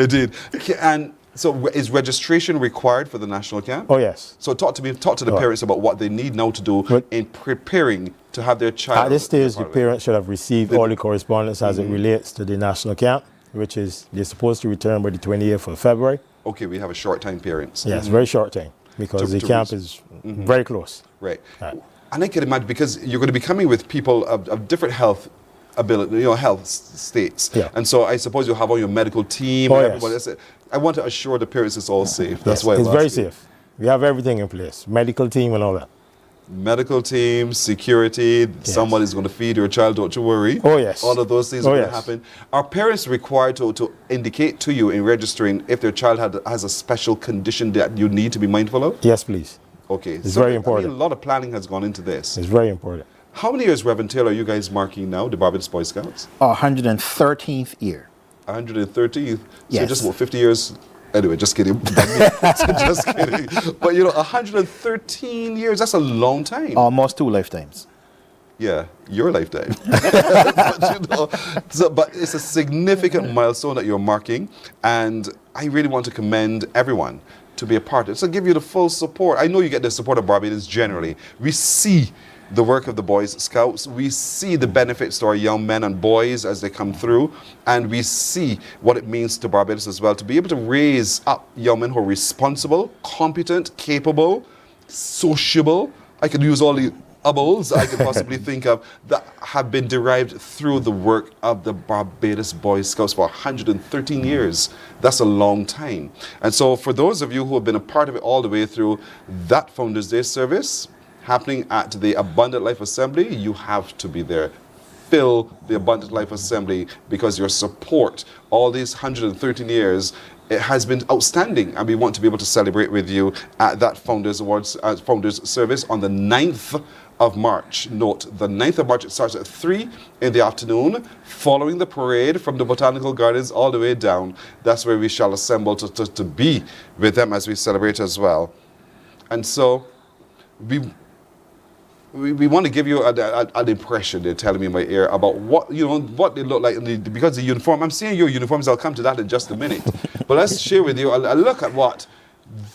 Indeed. And so is registration required for the national camp? Oh, yes. So talk to the parents about what they need now to do in preparing to have their child. At this stage, the parents should have received all the correspondence as it relates to the national camp, which is they're supposed to return by the 28th of February. Okay, we have a short time parents. Yes, very short time because the camp is very close. Right. And I can imagine because you're going to be coming with people of different health ability, health states. Yeah. And so I suppose you'll have all your medical team and everybody. Yes. I want to assure the parents it's all safe. That's why it's very safe. We have everything in place, medical team and all that. Medical team, security, somebody's going to feed your child, don't you worry. Oh, yes. All of those things are going to happen. Are parents required to indicate to you in registering if their child has a special condition that you need to be mindful of? Yes, please. Okay. It's very important. A lot of planning has gone into this. It's very important. How many years, Reverend Taylor, are you guys marking now, the Barbados Boy Scouts? 113th year. 113th? Yes. So just about 50 years. Anyway, just kidding. Just kidding. But 113 years, that's a long time. Almost 2 lifetimes. Yeah, your lifetime. but it's a significant milestone that you're marking, and I really want to commend everyone to be a part of it. So give you the full support. I know you get the support of Barbados generally. We see the work of the Boy Scouts. We see the benefits to our young men and boys as they come through, and we see what it means to Barbados as well to be able to raise up young men who are responsible, competent, capable, sociable. I could use all the others I could possibly think of that have been derived through the work of the Barbados Boy Scouts for 113 years. That's a long time. And so for those of you who have been a part of it all the way through, that Founders Day service happening at the Abundant Life Assembly, you have to be there. Fill the Abundant Life Assembly, because your support all these 113 years, it has been outstanding, and we want to be able to celebrate with you at that Founders Awards, Founders Service on the 9th of March. Note, the 9th of March, it starts at 3 in the afternoon, following the parade from the Botanical Gardens all the way down. That's where we shall assemble to be with them as we celebrate as well. And so, we want to give you an impression, they're telling me in my ear, about what they look like, because the uniform, I'm seeing your uniforms, I'll come to that in just a minute. But let's share with you a look at what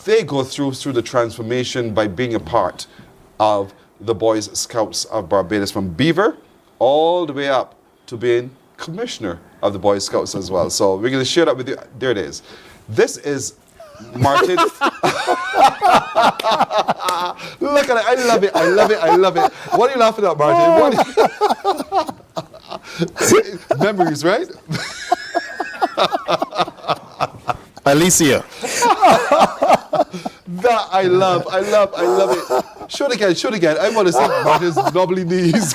they go through the transformation by being a part of the Boy Scouts of Barbados, from Beaver all the way up to being commissioner of the Boy Scouts as well. So we're going to share that with you. There it is. This is Martin. Look at it. I love it. I love it. I love it. What are you laughing at, Martin? Memories, right? Alicia. That I love. I love it. Show it again. I want to see Martin's knobbly knees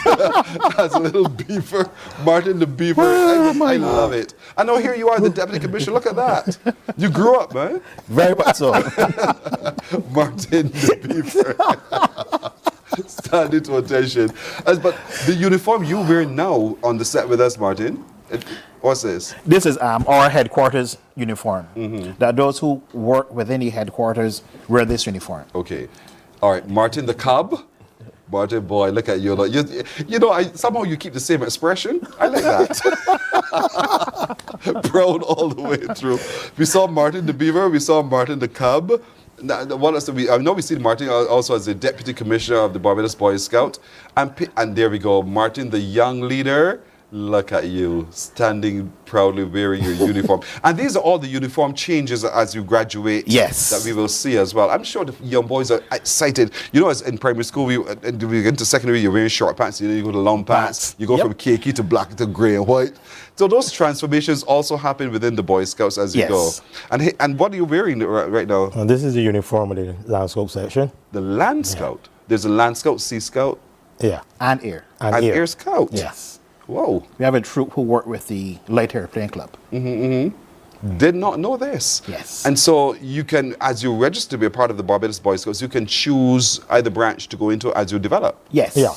as a little beaver. Martin the beaver. I love it. I know here you are, the deputy commissioner. Look at that. You grew up, man. Very much so. Martin the beaver. Standing to attention. But the uniform you wear now on the set with us, Martin, what's this? This is our headquarters uniform. That those who work within the headquarters wear this uniform. Okay. All right, Martin the Cub. Martin, boy, look at you. Somehow you keep the same expression. I like that. Proud all the way through. We saw Martin the Beaver. We saw Martin the Cub. What else did I know we've seen Martin also as the Deputy Commissioner of the Barbados Boy Scout. And there we go, Martin the Young Leader. Look at you, standing proudly wearing your uniform. And these are all the uniform changes as you graduate. Yes. That we will see as well. I'm sure the young boys are excited. You know, as in primary school, we get into secondary, you're wearing short pants, you go to long pants. You go from khaki to black to grey and white. So those transformations also happen within the Boy Scouts as you go. And what are you wearing right now? This is the uniform of the Land Scout section. The Land Scout? There's a Land Scout, Sea Scout? Yeah. And Air. And Air Scout? Yes. Whoa. We have a troop who work with the Light Airplane Club. Did not know this. Yes. And so you can, as you register to be a part of the Barbados Boy Scouts, you can choose either branch to go into as you develop. Yes. Yeah.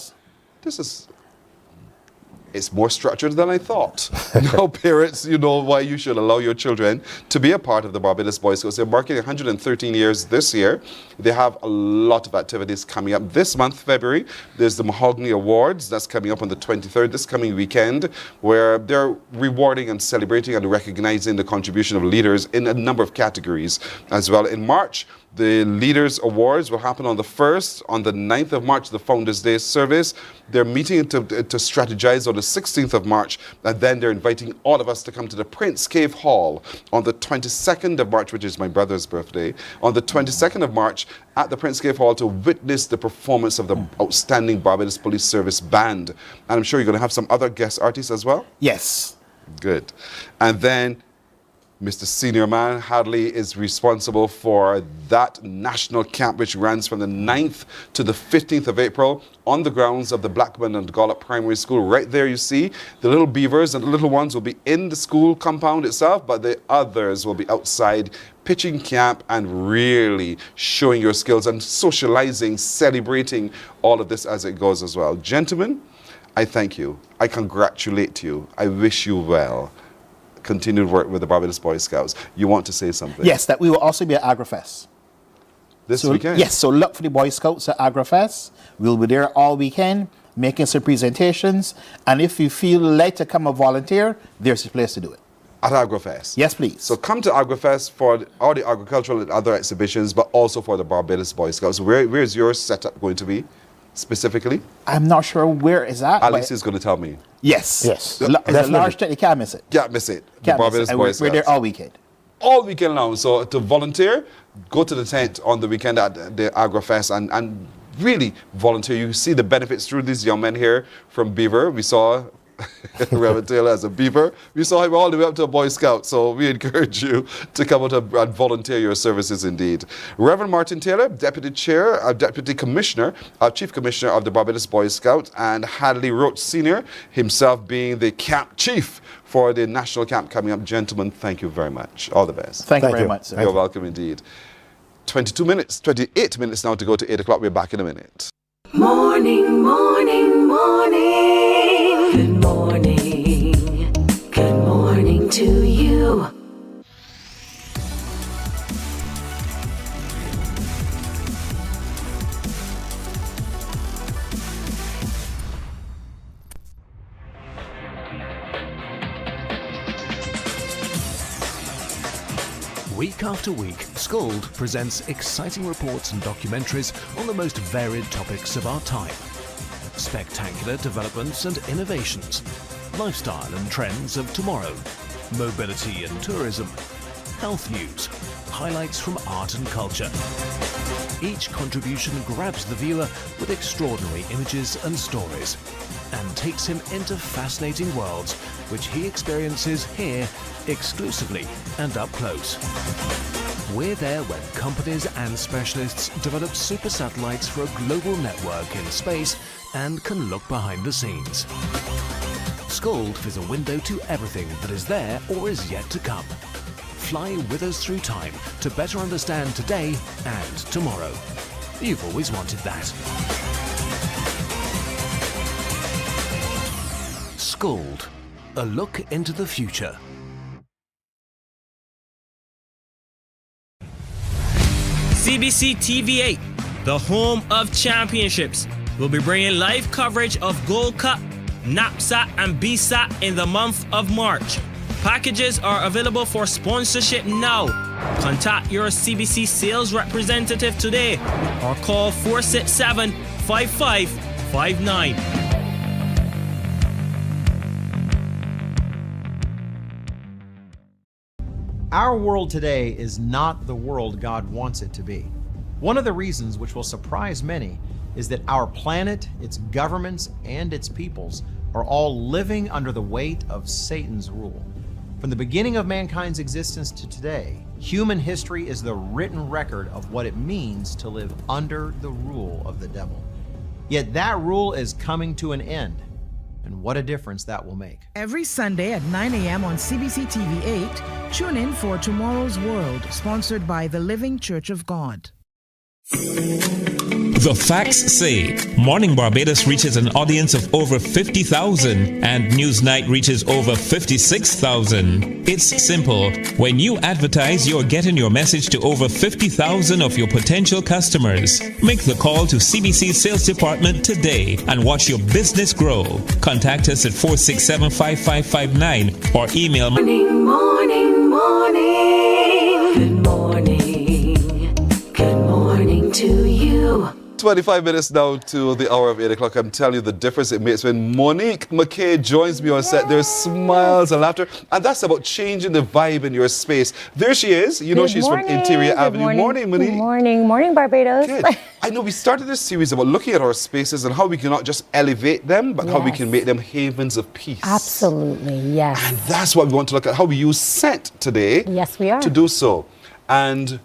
It's more structured than I thought. Now, parents, you know why you should allow your children to be a part of the Barbados Boy Scouts. They're marking 113 years this year. They have a lot of activities coming up. This month, February, there's the Mahogany Awards. That's coming up on the 23rd, this coming weekend, where they're rewarding and celebrating and recognizing the contribution of leaders in a number of categories as well. In March, the Leaders Awards will happen on the 1st. On the 9th of March, the Founders Day service. They're meeting to strategize on the 16th of March, and then they're inviting all of us to come to the Prince Cave Hall on the 22nd of March, which is my brother's birthday. On the 22nd of March, at the Prince Cave Hall to witness the performance of the outstanding Barbados Police Service Band. And I'm sure you're going to have some other guest artists as well? Yes. Good. And then Mr. Senior Man Hadley is responsible for that national camp, which runs from the 9th to the 15th of April on the grounds of the Blackburn and Gollop Primary School. Right there you see the little beavers and the little ones will be in the school compound itself, but the others will be outside pitching camp and really showing your skills and socializing, celebrating all of this as it goes as well. Gentlemen, I thank you. I congratulate you. I wish you well. Continued work with the Barbados Boy Scouts. You want to say something? Yes, that we will also be at AgriFest. This weekend? Yes, so look for the Boy Scouts at AgriFest. We'll be there all weekend. making some presentations. And if you feel led to come and volunteer, there's a place to do it. At AgriFest? Yes, please. So come to AgriFest for all the agricultural and other exhibitions, but also for the Barbados Boy Scouts. Where's your setup going to be specifically? I'm not sure where is that. Alice is going to tell me. Yes. Yes. It's a large tent. You can't miss it. Can't miss it. The Can't miss Barbados it. Boy And Scouts. we're there all weekend. All weekend long. So to volunteer, go to the tent on the weekend at the AgriFest and really volunteer. You see the benefits through these young men here from Beaver. We saw Reverend Taylor as a Beaver. We saw him all the way up to a Boy Scout. So we encourage you to come out and volunteer your services indeed. Reverend Martin Taylor, Deputy Chair, Deputy Commissioner, Chief Commissioner of the Barbados Boy Scout, and Hadley Roach Sr., himself being the camp chief for the national camp coming up. Gentlemen, thank you very much. All the best. Thank you very much, sir. You're welcome indeed. 28 minutes now to go to 8 o'clock. We're back in a minute. Morning, morning, morning. Good morning. Good morning to you. Week after week, Scold presents exciting reports and documentaries on the most varied topics of our time. Spectacular developments and innovations, lifestyle and trends of tomorrow, mobility and tourism, health news, highlights from art and culture. Each contribution grabs the viewer with extraordinary images and stories and takes him into fascinating worlds which he experiences here exclusively and up close. We're there when companies and specialists develop super satellites for a global network in space and can look behind the scenes. Scold is a window to everything that is there or is yet to come. Fly with us through time to better understand today and tomorrow. You've always wanted that. Scold, a look into the future. CBC TV8, the home of championships, will be bringing live coverage of Gold Cup, NAPSAT and BSAT in the month of March. Packages are available for sponsorship now. Contact your CBC sales representative today or call 467-5559. Our world today is not the world God wants it to be. One of the reasons which will surprise many is that our planet, its governments, and its peoples are all living under the weight of Satan's rule. From the beginning of mankind's existence to today, human history is the written record of what it means to live under the rule of the devil. Yet that rule is coming to an end. And what a difference that will make. Every Sunday at 9 a.m. on CBC TV8, tune in for Tomorrow's World, sponsored by the Living Church of God. The facts say Morning Barbados reaches an audience of over 50,000 and Newsnight reaches over 56,000. It's simple. When you advertise, you're getting your message to over 50,000 of your potential customers. Make the call to CBC Sales Department today and watch your business grow. Contact us at 467-5559 or email Morning, morning, morning. Good morning. Good morning to you. 25 minutes now to the hour of 8 o'clock. I'm telling you the difference it makes when Monique McKay joins me on set. There's smiles and laughter, and that's about changing the vibe in your space. There she is. You know she's from Interior Avenue. Morning, Monique. Morning, Barbados. Good. I know we started this series about looking at our spaces and how we can not just elevate them, but how we can make them havens of peace. Absolutely, yes. And that's what we want to look at, how we use scent today. Yes, we are. To do so. And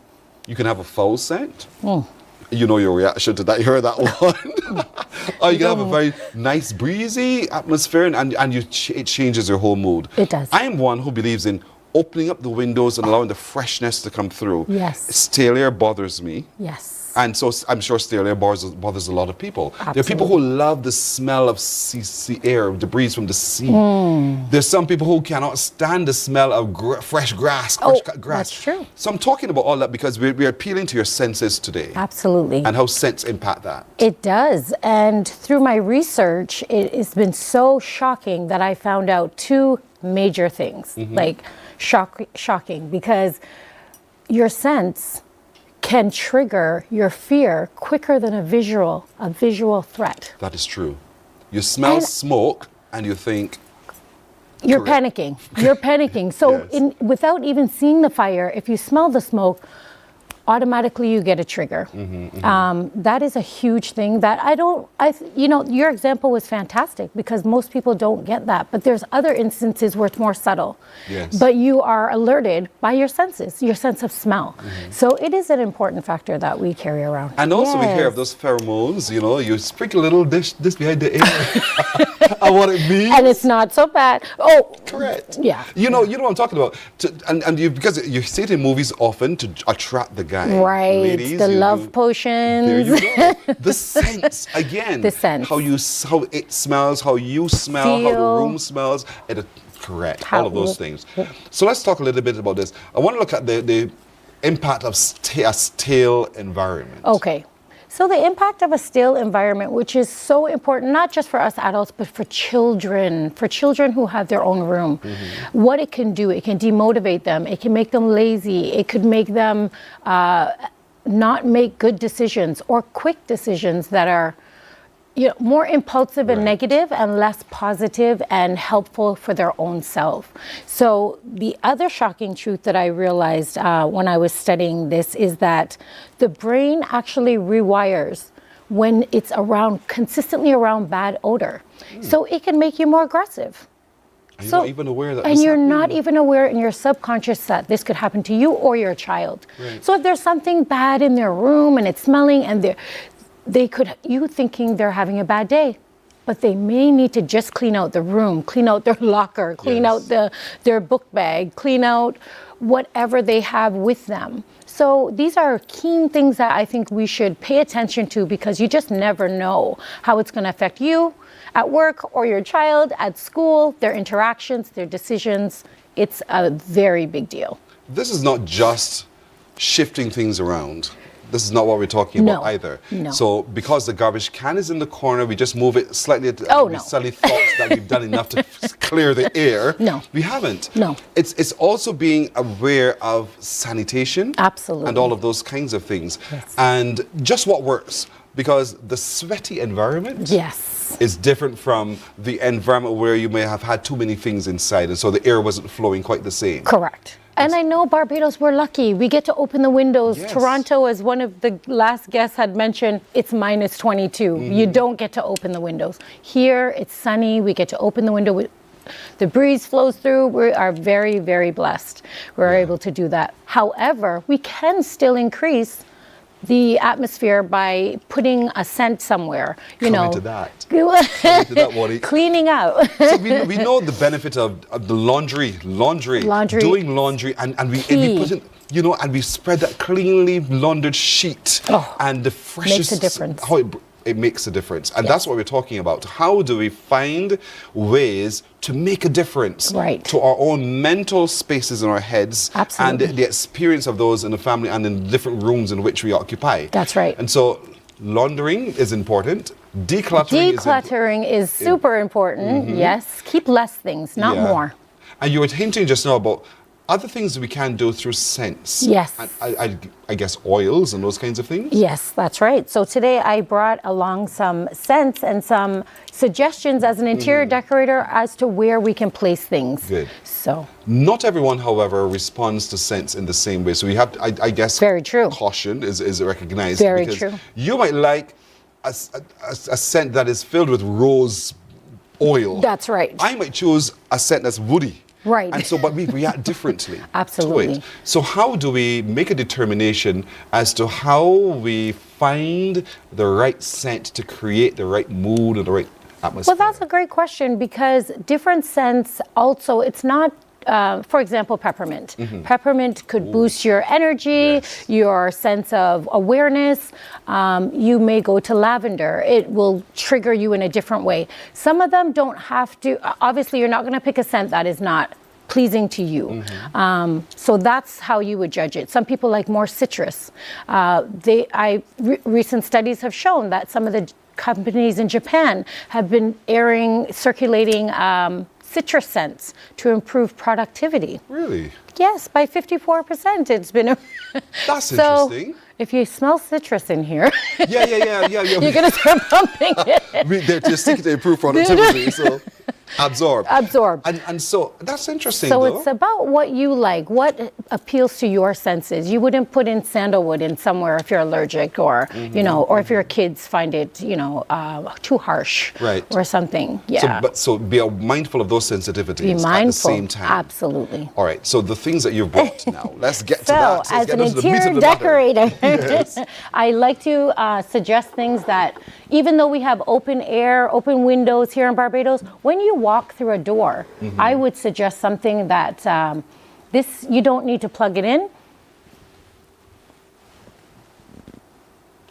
you can have a foul scent. You know your reaction to that. You heard that one. Or you can have a very nice, breezy atmosphere, and it changes your whole mood. It does. I am one who believes in opening up the windows and allowing the freshness to come through. Yes. Stale air bothers me. Yes. And so I'm sure stale air bothers a lot of people. There are people who love the smell of sea air, debris from the sea. There's some people who cannot stand the smell of fresh grass, cut grass. That's true. So I'm talking about all that because we're appealing to your senses today. Absolutely. And how scents impact that. It does. And through my research, it's been so shocking that I found out two major things, like shocking, because your sense can trigger your fear quicker than a visual threat. That is true. You smell smoke and you think, you're panicking. You're panicking. So without even seeing the fire, if you smell the smoke, automatically you get a trigger. That is a huge thing that your example was fantastic because most people don't get that. But there's other instances where it's more subtle. Yes. But you are alerted by your senses, your sense of smell. So it is an important factor that we carry around. And also we hear of those pheromones, you sprinkle a little this behind the ear. And what it means. And it's not so bad. Oh, correct. Yeah. You know what I'm talking about. Because you see it in movies often to attract the guy. Right. Ladies, the love potions. There you go. The scents again. The scents. How it smells, how you smell, how the room smells. Correct. All of those things. So let's talk a little bit about this. I want to look at the impact of a stale environment. Okay. So the impact of a stale environment, which is so important, not just for us adults, but for children who have their own room. What it can do, it can demotivate them. It can make them lazy. It could make them not make good decisions or quick decisions that are more impulsive and negative and less positive and helpful for their own self. So the other shocking truth that I realized when I was studying this is that the brain actually rewires when it's consistently around bad odor. So it can make you more aggressive. And you're not even aware that and you're not even aware in your subconscious that this could happen to you or your child. So if there's something bad in their room and it's smelling and you thinking they're having a bad day, but they may need to just clean out the room, clean out their locker, clean out their book bag, clean out whatever they have with them. So these are keen things that I think we should pay attention to because you just never know how it's going to affect you at work or your child at school, their interactions, their decisions. It's a very big deal. This is not just shifting things around. This is not what we're talking about either. No. So because the garbage can is in the corner, we just move it slightly. We suddenly thought that we've done enough to clear the air. No. We haven't. No. It's also being aware of sanitation. Absolutely. And all of those kinds of things. Yes. And just what works. Because the sweaty environment is different from the environment where you may have had too many things inside. And so the air wasn't flowing quite the same. Correct. And I know Barbados, we're lucky. We get to open the windows. Yes. Toronto, as one of the last guests had mentioned, it's minus 22. You don't get to open the windows. Here, it's sunny. We get to open the window. The breeze flows through. We are very, very blessed. We're able to do that. However, we can still increase the atmosphere by putting a scent somewhere. Coming to that, cleaning out. So we know the benefit of the laundry, doing laundry, and we put in, and we spread that cleanly laundered sheet, and the freshest. Makes a difference. How it makes a difference, and that's what we're talking about. How do we find ways to make a difference to our own mental spaces in our heads and the experience of those in the family and in different rooms in which we occupy? That's right. And so laundering is important. Decluttering is super important. Yes. Keep less things, not more. And you were hinting just now about other things we can do through scents. Yes. I guess oils and those kinds of things? Yes, that's right. So today I brought along some scents and some suggestions as an interior decorator as to where we can place things. Good. So. Not everyone, however, responds to scents in the same way. So we have, I guess, very true. Caution is recognized. Very because true. You might like a scent that is filled with rose oil. That's right. I might choose a scent that's woody. Right. And so, but we react differently. Absolutely. To it. So how do we make a determination as to how we find the right scent to create the right mood and the right atmosphere? Well, that's a great question because different scents also, it's not for example, peppermint. Peppermint could boost your energy, your sense of awareness. You may go to lavender. It will trigger you in a different way. Some of them don't have to, obviously you're not going to pick a scent that is not pleasing to you. So that's how you would judge it. Some people like more citrus. Recent studies have shown that some of the companies in Japan have been circulating citrus scents to improve productivity. Really? Yes, by 54%. It's been That's interesting. If you smell citrus in here, yeah. you're going to start pumping it. They're just seeking to improve productivity, so absorb. And so that's interesting. So though. it's about what you like, what appeals to your senses. You wouldn't put in sandalwood in somewhere if you're allergic, or or if your kids find it, too harsh, right, or something. Yeah. So be mindful of those sensitivities Be mindful, at the same time. Absolutely. All right. So the things that you've brought now, let's get to that. So as an interior decorator, I like to suggest things that, even though we have open air, open windows here in Barbados, when you walk through a door, I would suggest something that you don't need to plug it in.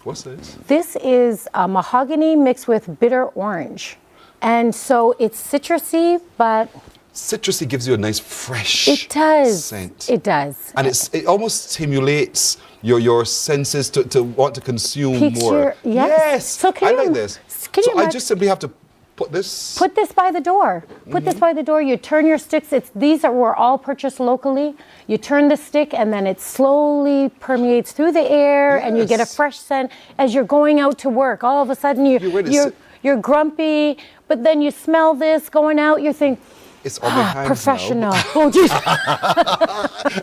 What's this? This is mahogany mixed with bitter orange. And so it's citrusy, but citrusy gives you a nice fresh scent. It does. And it almost stimulates your senses to want to consume more. Yes. So I like this. So I just simply have to put this by the door. Put this by the door. You turn your sticks. These were all purchased locally. You turn the stick, and then it slowly permeates through the air, and you get a fresh scent as you're going out to work. All of a sudden, you're grumpy, but then you smell this going out. You think, it's all behind professional. now. Oh, geez.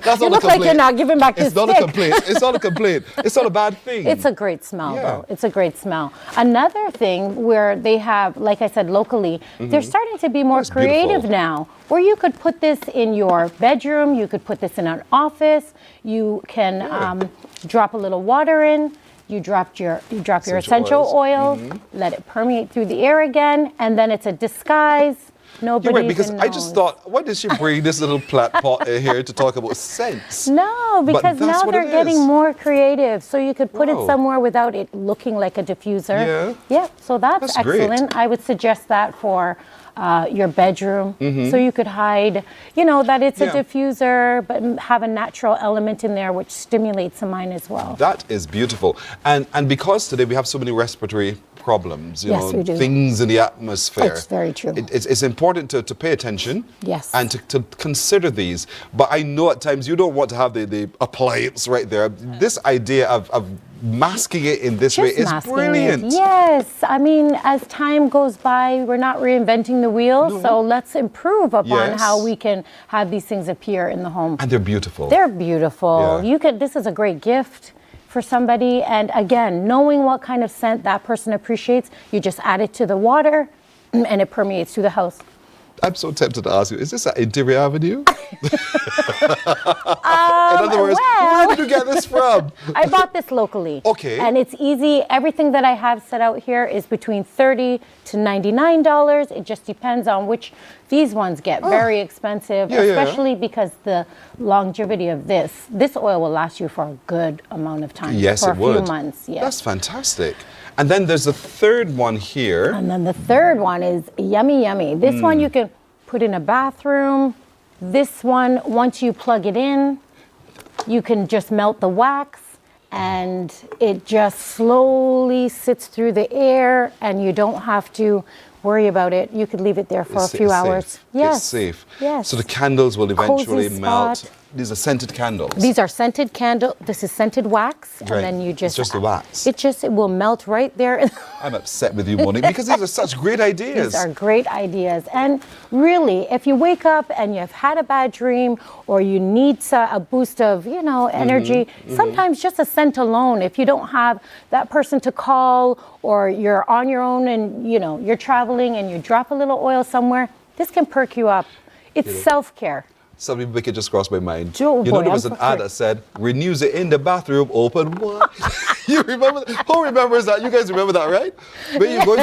That's you look like you're not giving back this stick. It's not a complaint. It's not a complaint. It's not a bad thing. It's a great smell, though. It's a great smell. Another thing where they have, like I said, locally, they're starting to be more creative now, where you could put this in your bedroom, you could put this in an office, you can drop a little water in. You drop your essential oil, let it permeate through the air again, and then it's a disguise. Nobody You're right, because even I just thought, why did she bring this little plant pot in here to talk about scents? No, because now they're getting more creative. So you could put it somewhere without it looking like a diffuser. Yeah, so that's excellent. Great. I would suggest that for your bedroom. So you could hide, that it's a diffuser, but have a natural element in there which stimulates the mind as well. That is beautiful. And because today we have so many respiratory problems, we do. Things in the atmosphere. It's very true. It's important to pay attention. Yes. And to consider these. But I know at times you don't want to have the appliance right there. This idea of masking it in this way is brilliant. Yes. I mean, as time goes by, we're not reinventing the wheel. So let's improve upon how we can have these things appear in the home. And they're beautiful. They're beautiful. This is a great gift for somebody. And again, knowing what kind of scent that person appreciates, you just add it to the water and it permeates through the house. I'm so tempted to ask you, is this at Interior Avenue? In other words, where did you get this from? I bought this locally. Okay. And it's easy. Everything that I have set out here is between $30 to $99. It just depends on which. These ones get very expensive, especially because the longevity of this oil will last you for a good amount of time. Yes, for it would. A few months. Yes. That's fantastic. And then there's the third one here. And then the third one is yummy, yummy. This one you can put in a bathroom. This one, once you plug it in, you can just melt the wax and it just slowly sits through the air and you don't have to worry about it. You could leave it there for a few hours. Safe. Yes. It's safe. Yes. So the candles will eventually Cozy melt. spot. These are scented candles. These are scented candle. This is scented wax, and then you just. It's just the wax. It will melt right there. I'm upset with you, Morning, because these are such great ideas. These are great ideas, and really, if you wake up and you've had a bad dream, or you need a boost of energy, sometimes just a scent alone. If you don't have that person to call, or you're on your own and you're traveling and you drop a little oil somewhere, this can perk you up. It's self-care. Some people make it just cross my mind. There was an ad that said, renews it in the bathroom, open wide. You remember that? Who remembers that? You guys remember that, right? When you go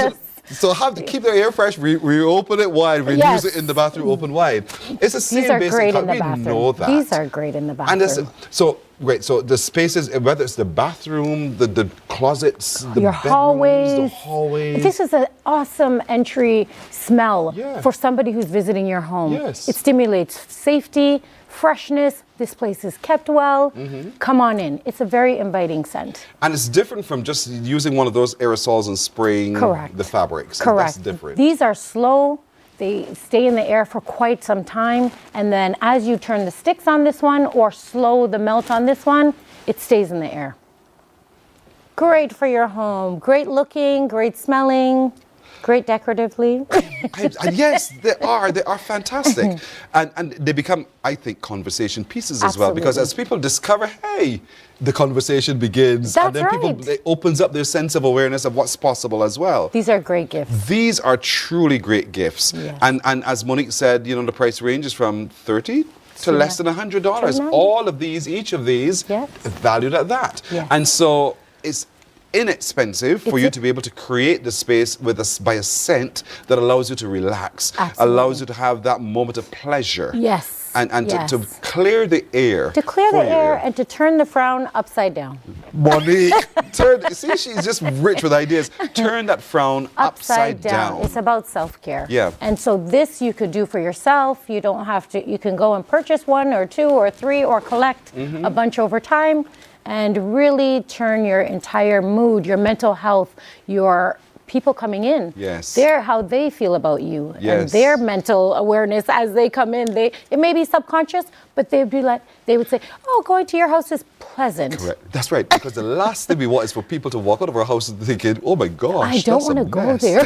So have to keep their air fresh, reopen it wide, reuse it in the bathroom, open wide. It's the same These are basic great in concept. the We bathroom. know that. These are great in the bathroom. And so great. So the spaces, whether it's the bathroom, the closets, the your bedrooms, the hallways. This is an awesome entry smell for somebody who's visiting your home. Yes. It stimulates safety, freshness. This place is kept well. Come on in. It's a very inviting scent. And it's different from just using one of those aerosols and spraying the fabrics. Correct. That's different. These are slow. They stay in the air for quite some time. And then as you turn the sticks on this one or slow the melt on this one, it stays in the air. Great for your home. Great looking, great smelling, great decoratively. Yes, they are. They are fantastic. And they become, I think, conversation pieces as well. Because as people discover, hey, the conversation begins. That's and then people, it opens up their sense of awareness of what's possible as well. These are great gifts. These are truly great gifts. Yes. And as Monique said, you know, the price ranges from $30 to less than $100. All of these, each of these, valued at that. Yes. And so it's inexpensive for you to be able to create the space with by a scent that allows you to relax, allows you to have that moment of pleasure. Yes. And to clear the air. To clear the for your air and to turn the frown upside down. Monique, see, she's just rich with ideas. Turn that frown upside down. It's about self-care. Yeah. And so this you could do for yourself. You don't have to, you can go and purchase one or two or three or collect a bunch over time and really turn your entire mood, your mental health, your people coming in. Yes. How they feel about you and Yes. their mental awareness as they come in. It may be subconscious, but they would say, oh, going to your house is pleasant. Correct. That's right. Because the last thing we want is for people to walk out of our house thinking, oh my gosh, I don't want to go there.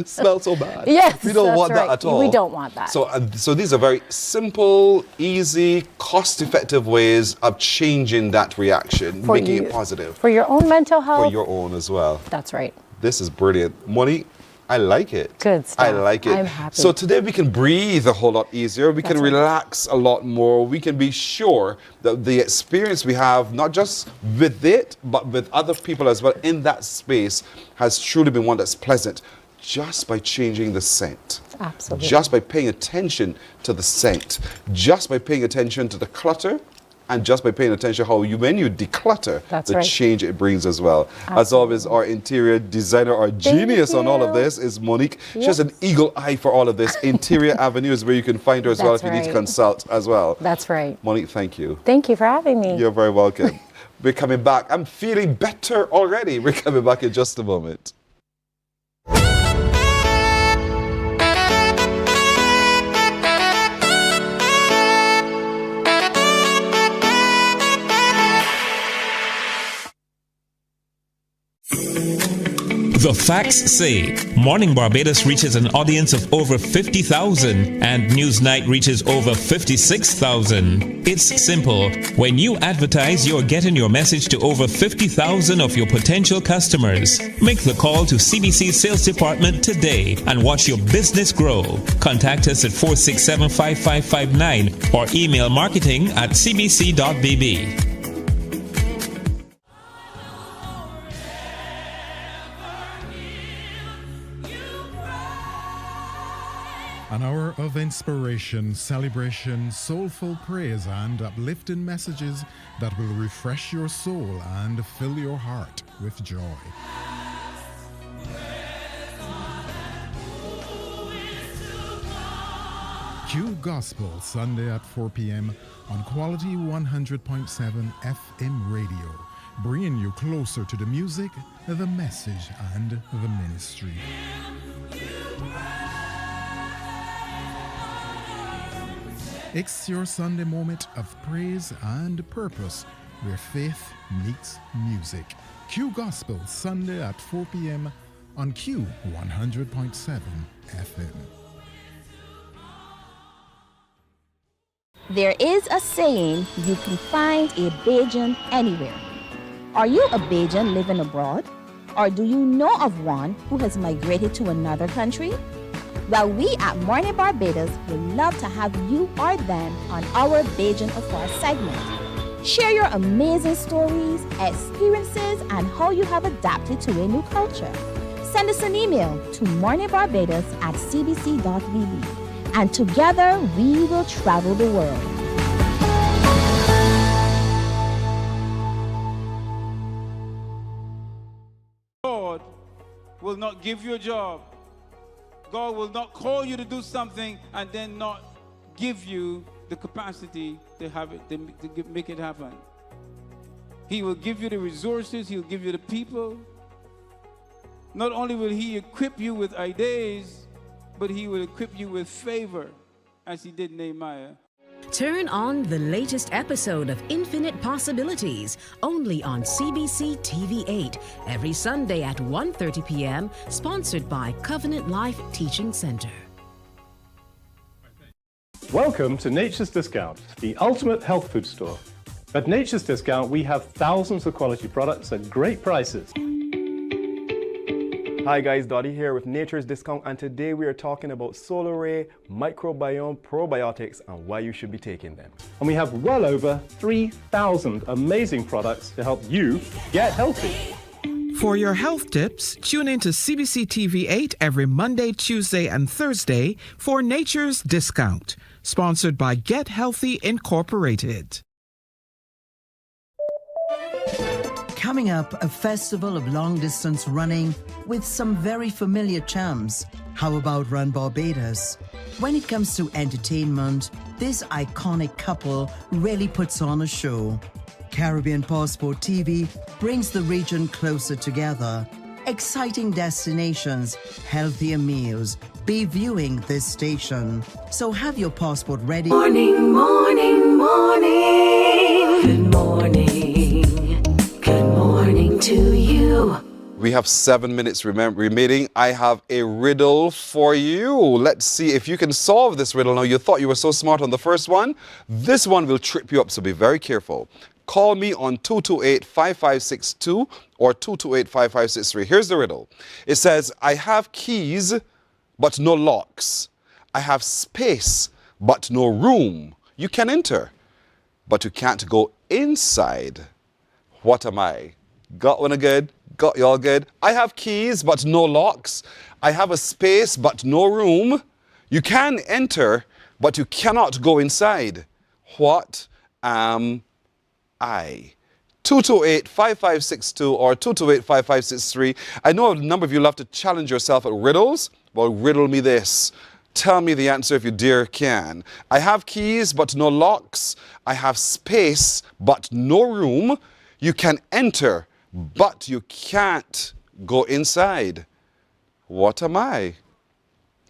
Smells so bad. Yes, we don't that's want right. that at all. We don't want that. So these are very simple, easy, cost-effective ways of changing that reaction, making it positive. For your own mental health. For your own as well. That's right. This is brilliant. Monique, I like it. Good stuff. I like it. I'm happy. So today we can breathe a whole lot easier. We can relax a lot more. We can be sure that the experience we have, not just with it, but with other people as well in that space, has truly been one that's pleasant just by changing the scent. Absolutely. Just by paying attention to the scent. Just by paying attention to the clutter. And just by paying attention when you declutter, the change it brings as well. Absolutely. As always, our interior designer, our genius on all of this is Monique. She has an eagle eye for all of this. Interior Avenue is where you can find her as well if you need to consult as well. That's right. Monique, thank you. Thank you for having me. You're very welcome. We're coming back. I'm feeling better already. We're coming back in just a moment. The facts say Morning Barbados reaches an audience of over 50,000 and Newsnight reaches over 56,000. It's simple. When you advertise, you're getting your message to over 50,000 of your potential customers. Make the call to CBC Sales Department today and watch your business grow. Contact us at 467-5559 or email marketing@cbc.bb. An hour of inspiration, celebration, soulful praise, and uplifting messages that will refresh your soul and fill your heart with joy. Q Gospel, Sunday at 4 p.m. on Quality 100.7 FM radio, bringing you closer to the music, the message, and the ministry. It's your Sunday moment of praise and purpose where faith meets music. Q Gospel, Sunday at 4 p.m. on Q 100.7 FM. There is a saying, you can find a Bajan anywhere. Are you a Bajan living abroad? Or do you know of one who has migrated to another country? Well, we at Mornin Barbados would love to have you or them on our Bajan Afar segment. Share your amazing stories, experiences, and how you have adapted to a new culture. send us an email to morninbarbados@cbc.vb. And together we will travel the world. God will not give you a job. God will not call you to do something and then not give you the capacity to have it, to make it happen. He will give you the resources, he'll give you the people. Not only will he equip you with ideas, but he will equip you with favor, as he did Nehemiah. Turn on the latest episode of Infinite Possibilities, only on CBC TV8, every Sunday at 1:30 p.m., sponsored by Covenant Life Teaching Center. Welcome to Nature's Discount, the ultimate health food store. At Nature's Discount, we have thousands of quality products at great prices. Hi guys, Dottie here with Nature's Discount, and today we are talking about Solar Ray Microbiome Probiotics and why you should be taking them. And we have well over 3,000 amazing products to help you get healthy. For your health tips, tune in to CBC TV8 every Monday, Tuesday, and Thursday for Nature's Discount, sponsored by Get Healthy Incorporated. Coming up, a festival of long-distance running with some very familiar charms. How about Run Barbados? When it comes to entertainment, this iconic couple really puts on a show. Caribbean Passport TV brings the region closer together. Exciting destinations, healthier meals. Be viewing this station. So have your passport ready. Morning, morning, morning. Good morning. Good morning to you. We have 7 minutes remaining. I have a riddle for you. Let's see if you can solve this riddle. Now, you thought you were so smart on the first one. This one will trip you up, so be very careful. Call me on 228-5562 or 228-5563. Here's the riddle. It says, I have keys, but no locks. I have space, but no room. You can enter, but you can't go inside. What am I? Got one good? Got y'all good? I have keys, but no locks. I have a space, but no room. You can enter, but you cannot go inside. What am I? 228-5562 or 228-5563. I know a number of you love to challenge yourself at riddles. Well, riddle me this. Tell me the answer if you dare can. I have keys, but no locks. I have space, but no room. You can enter, but you can't go inside. What am I?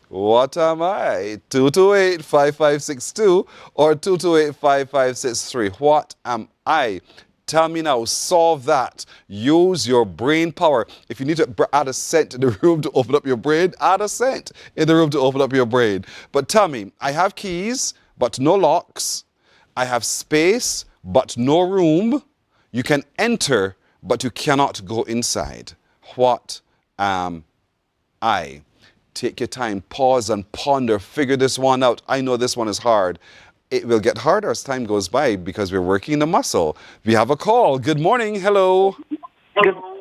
What am I? 228-5562 or 228-5563. What am I? Tell me now. Solve that. Use your brain power. If you need to add a cent in the room to open up your brain, add a cent in the room to open up your brain. But tell me, I have keys, but no locks. I have space, but no room. You can enter, but you cannot go inside. What am I? Take your time, pause and ponder, figure this one out. I know this one is hard. It will get harder as time goes by because we're working the muscle. We have a call. Good morning. Hello.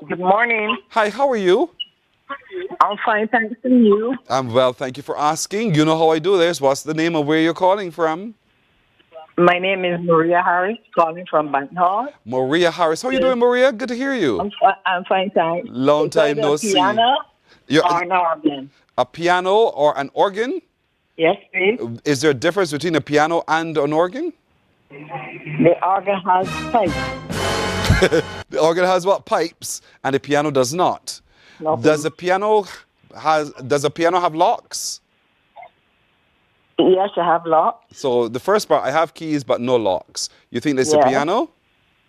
Good morning. Hi, how are you? I'm fine, thanks, and you? I'm well, thank you for asking. You know how I do this. What's the name of where you're calling from? My name is Maria Harris, calling from Banthall. Maria Harris. How are you doing, Maria? Good to hear you. I'm fine, thanks. Long time no see. Piano or an organ? A piano or an organ? Yes, please. Is there a difference between a piano and an organ? The organ has pipes. The organ has what? Pipes, and the piano does not. No, does a piano have locks? Yes, I have locks. So the first part, I have keys but no locks. You think that's a piano?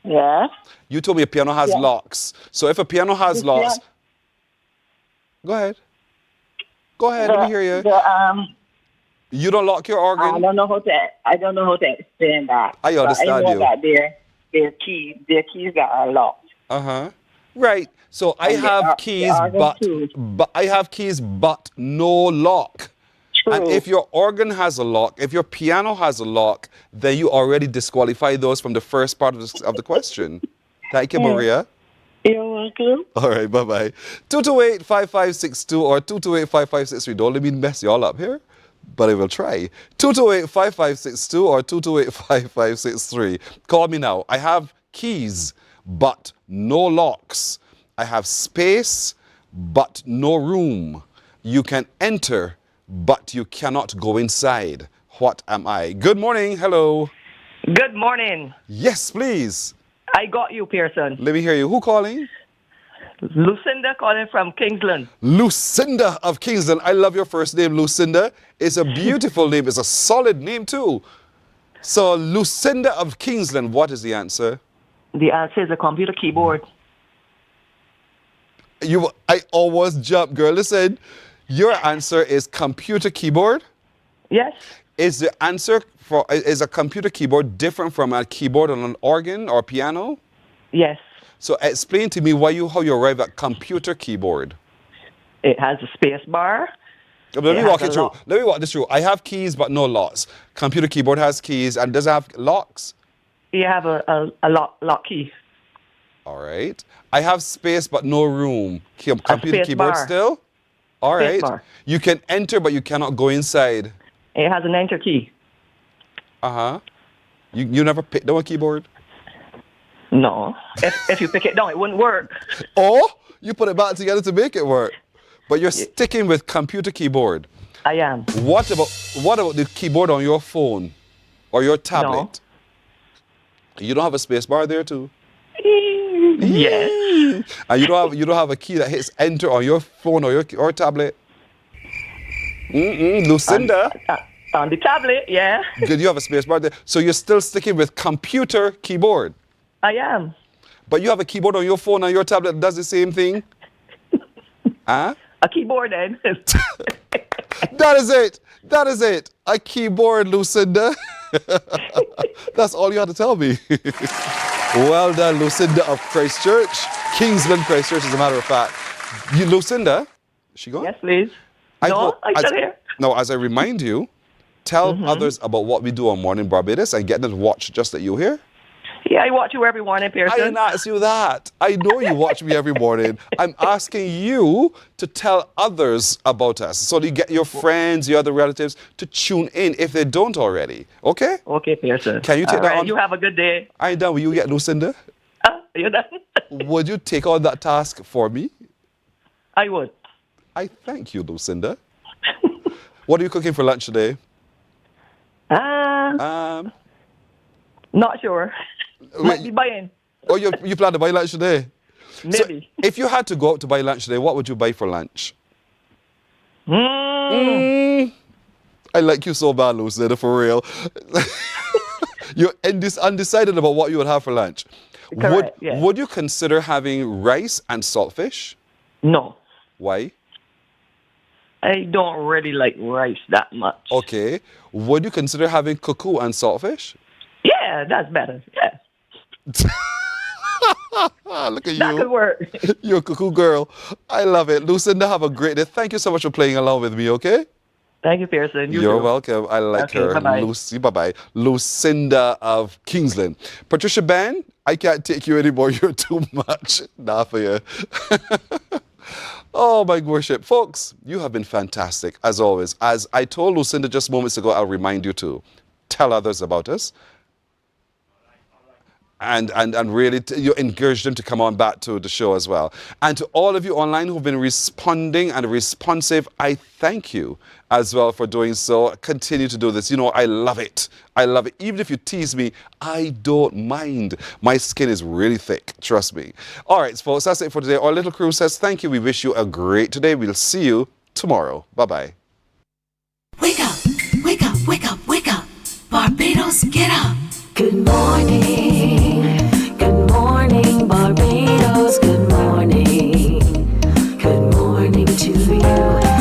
Yes. You told me a piano has locks. So if a piano has locks, go ahead. Go ahead. Let me hear you. You don't lock your organ. I don't know how to explain that. I understand I know you. that their keys that are locked. Right. So I have keys, but I have keys, but no lock. True. And if your organ has a lock, if your piano has a lock, then you already disqualify those from the first part of the question. Thank you, Maria. You're welcome. All right, bye-bye. 228-5562 or 228-5563. Don't let me mess y'all up here, but I will try. 228-5562 or 228-5563. Call me now. I have keys, but no locks. I have space, but no room. You can enter, but you cannot go inside. What am I? Good morning. Hello. Good morning. Yes, please. I got you, Pearson. Let me hear you. Who calling? Lucinda calling from Kingsland. Lucinda of Kingsland. I love your first name, Lucinda. It's a beautiful name. It's a solid name, too. So, Lucinda of Kingsland, what is the answer? The answer is a computer keyboard. I always jump, girl. Listen, your answer is computer keyboard? Yes. Is the answer is a computer keyboard different from a keyboard on an organ or piano? Yes. So explain to me how you arrive at computer keyboard. It has a space bar. Let me walk it through. Let me walk this through. I have keys but no locks. Computer keyboard has keys and does it have locks? You have a lock key. All right. I have space but no room. Computer keyboard bar. still? All Space right. bar. You can enter but you cannot go inside. It has an enter key. Uh-huh. You never picked down a keyboard? No. If you pick it down, it wouldn't work. Or you put it back together to make it work. But you're sticking with computer keyboard. I am. What about the keyboard on your phone or your tablet? No. You don't have a space bar there too? Yes. And you don't have a key that hits enter on your phone or your tablet? Lucinda. On the tablet, yeah. Good, you have a space bar there. So you're still sticking with computer keyboard? I am. But you have a keyboard on your phone and your tablet that does the same thing? Huh? A keyboard then. That is it. That is it. A keyboard, Lucinda. That's all you had to tell me. Well done, Lucinda of Christchurch. Kingsland, Christchurch, as a matter of fact. Lucinda, is she gone? Yes, please. I'm still here. No, as I remind you, tell others about what we do on Mornin Barbados and get them to watch just that you here. Yeah, I watch you every morning, Pearson. I didn't ask you that. I know you watch me every morning. I'm asking you to tell others about us so that you get your friends, your other relatives to tune in if they don't already. Okay? Okay, Pearson. Can you take that on? You have a good day. I done. Will you get Lucinda? You're done. Would you take on that task for me? I would. I thank you, Lucinda. What are you cooking for lunch today? Not sure. Might be buying. Oh, you plan to buy lunch today? Maybe. So if you had to go out to buy lunch today, what would you buy for lunch? I like you so bad, Lucinda, for real. You're undecided about what you would have for lunch. Correct, yes. Would you consider having rice and saltfish? No. Why? I don't really like rice that much. Okay. Would you consider having cuckoo and saltfish? Yeah, that's better. Yeah. Look at you. That could work. You're a cuckoo girl. I love it. Lucinda, have a great day. Thank you so much for playing along with me, okay? Thank you, Pearson. You're welcome. I like her. Bye-bye. Lucy, bye-bye. Lucinda of Kingsland. Patricia Ben, I can't take you anymore. You're too much. Nah, for you. Oh, my worship. Folks, you have been fantastic, as always. As I told Lucinda just moments ago, I'll remind you to tell others about us. And really you encourage them to come on back to the show as well. And to all of you online who've been responding and responsive, I thank you as well for doing so. Continue to do this. You know, I love it. I love it. Even if you tease me, I don't mind. My skin is really thick. Trust me. All right, folks, that's it for today. Our little crew says thank you. We wish you a great day. We'll see you tomorrow. Bye-bye. Wake up, wake up, wake up, wake up. Barbados, get up. Good morning. Good morning, Barbados. Good morning. Good morning to you.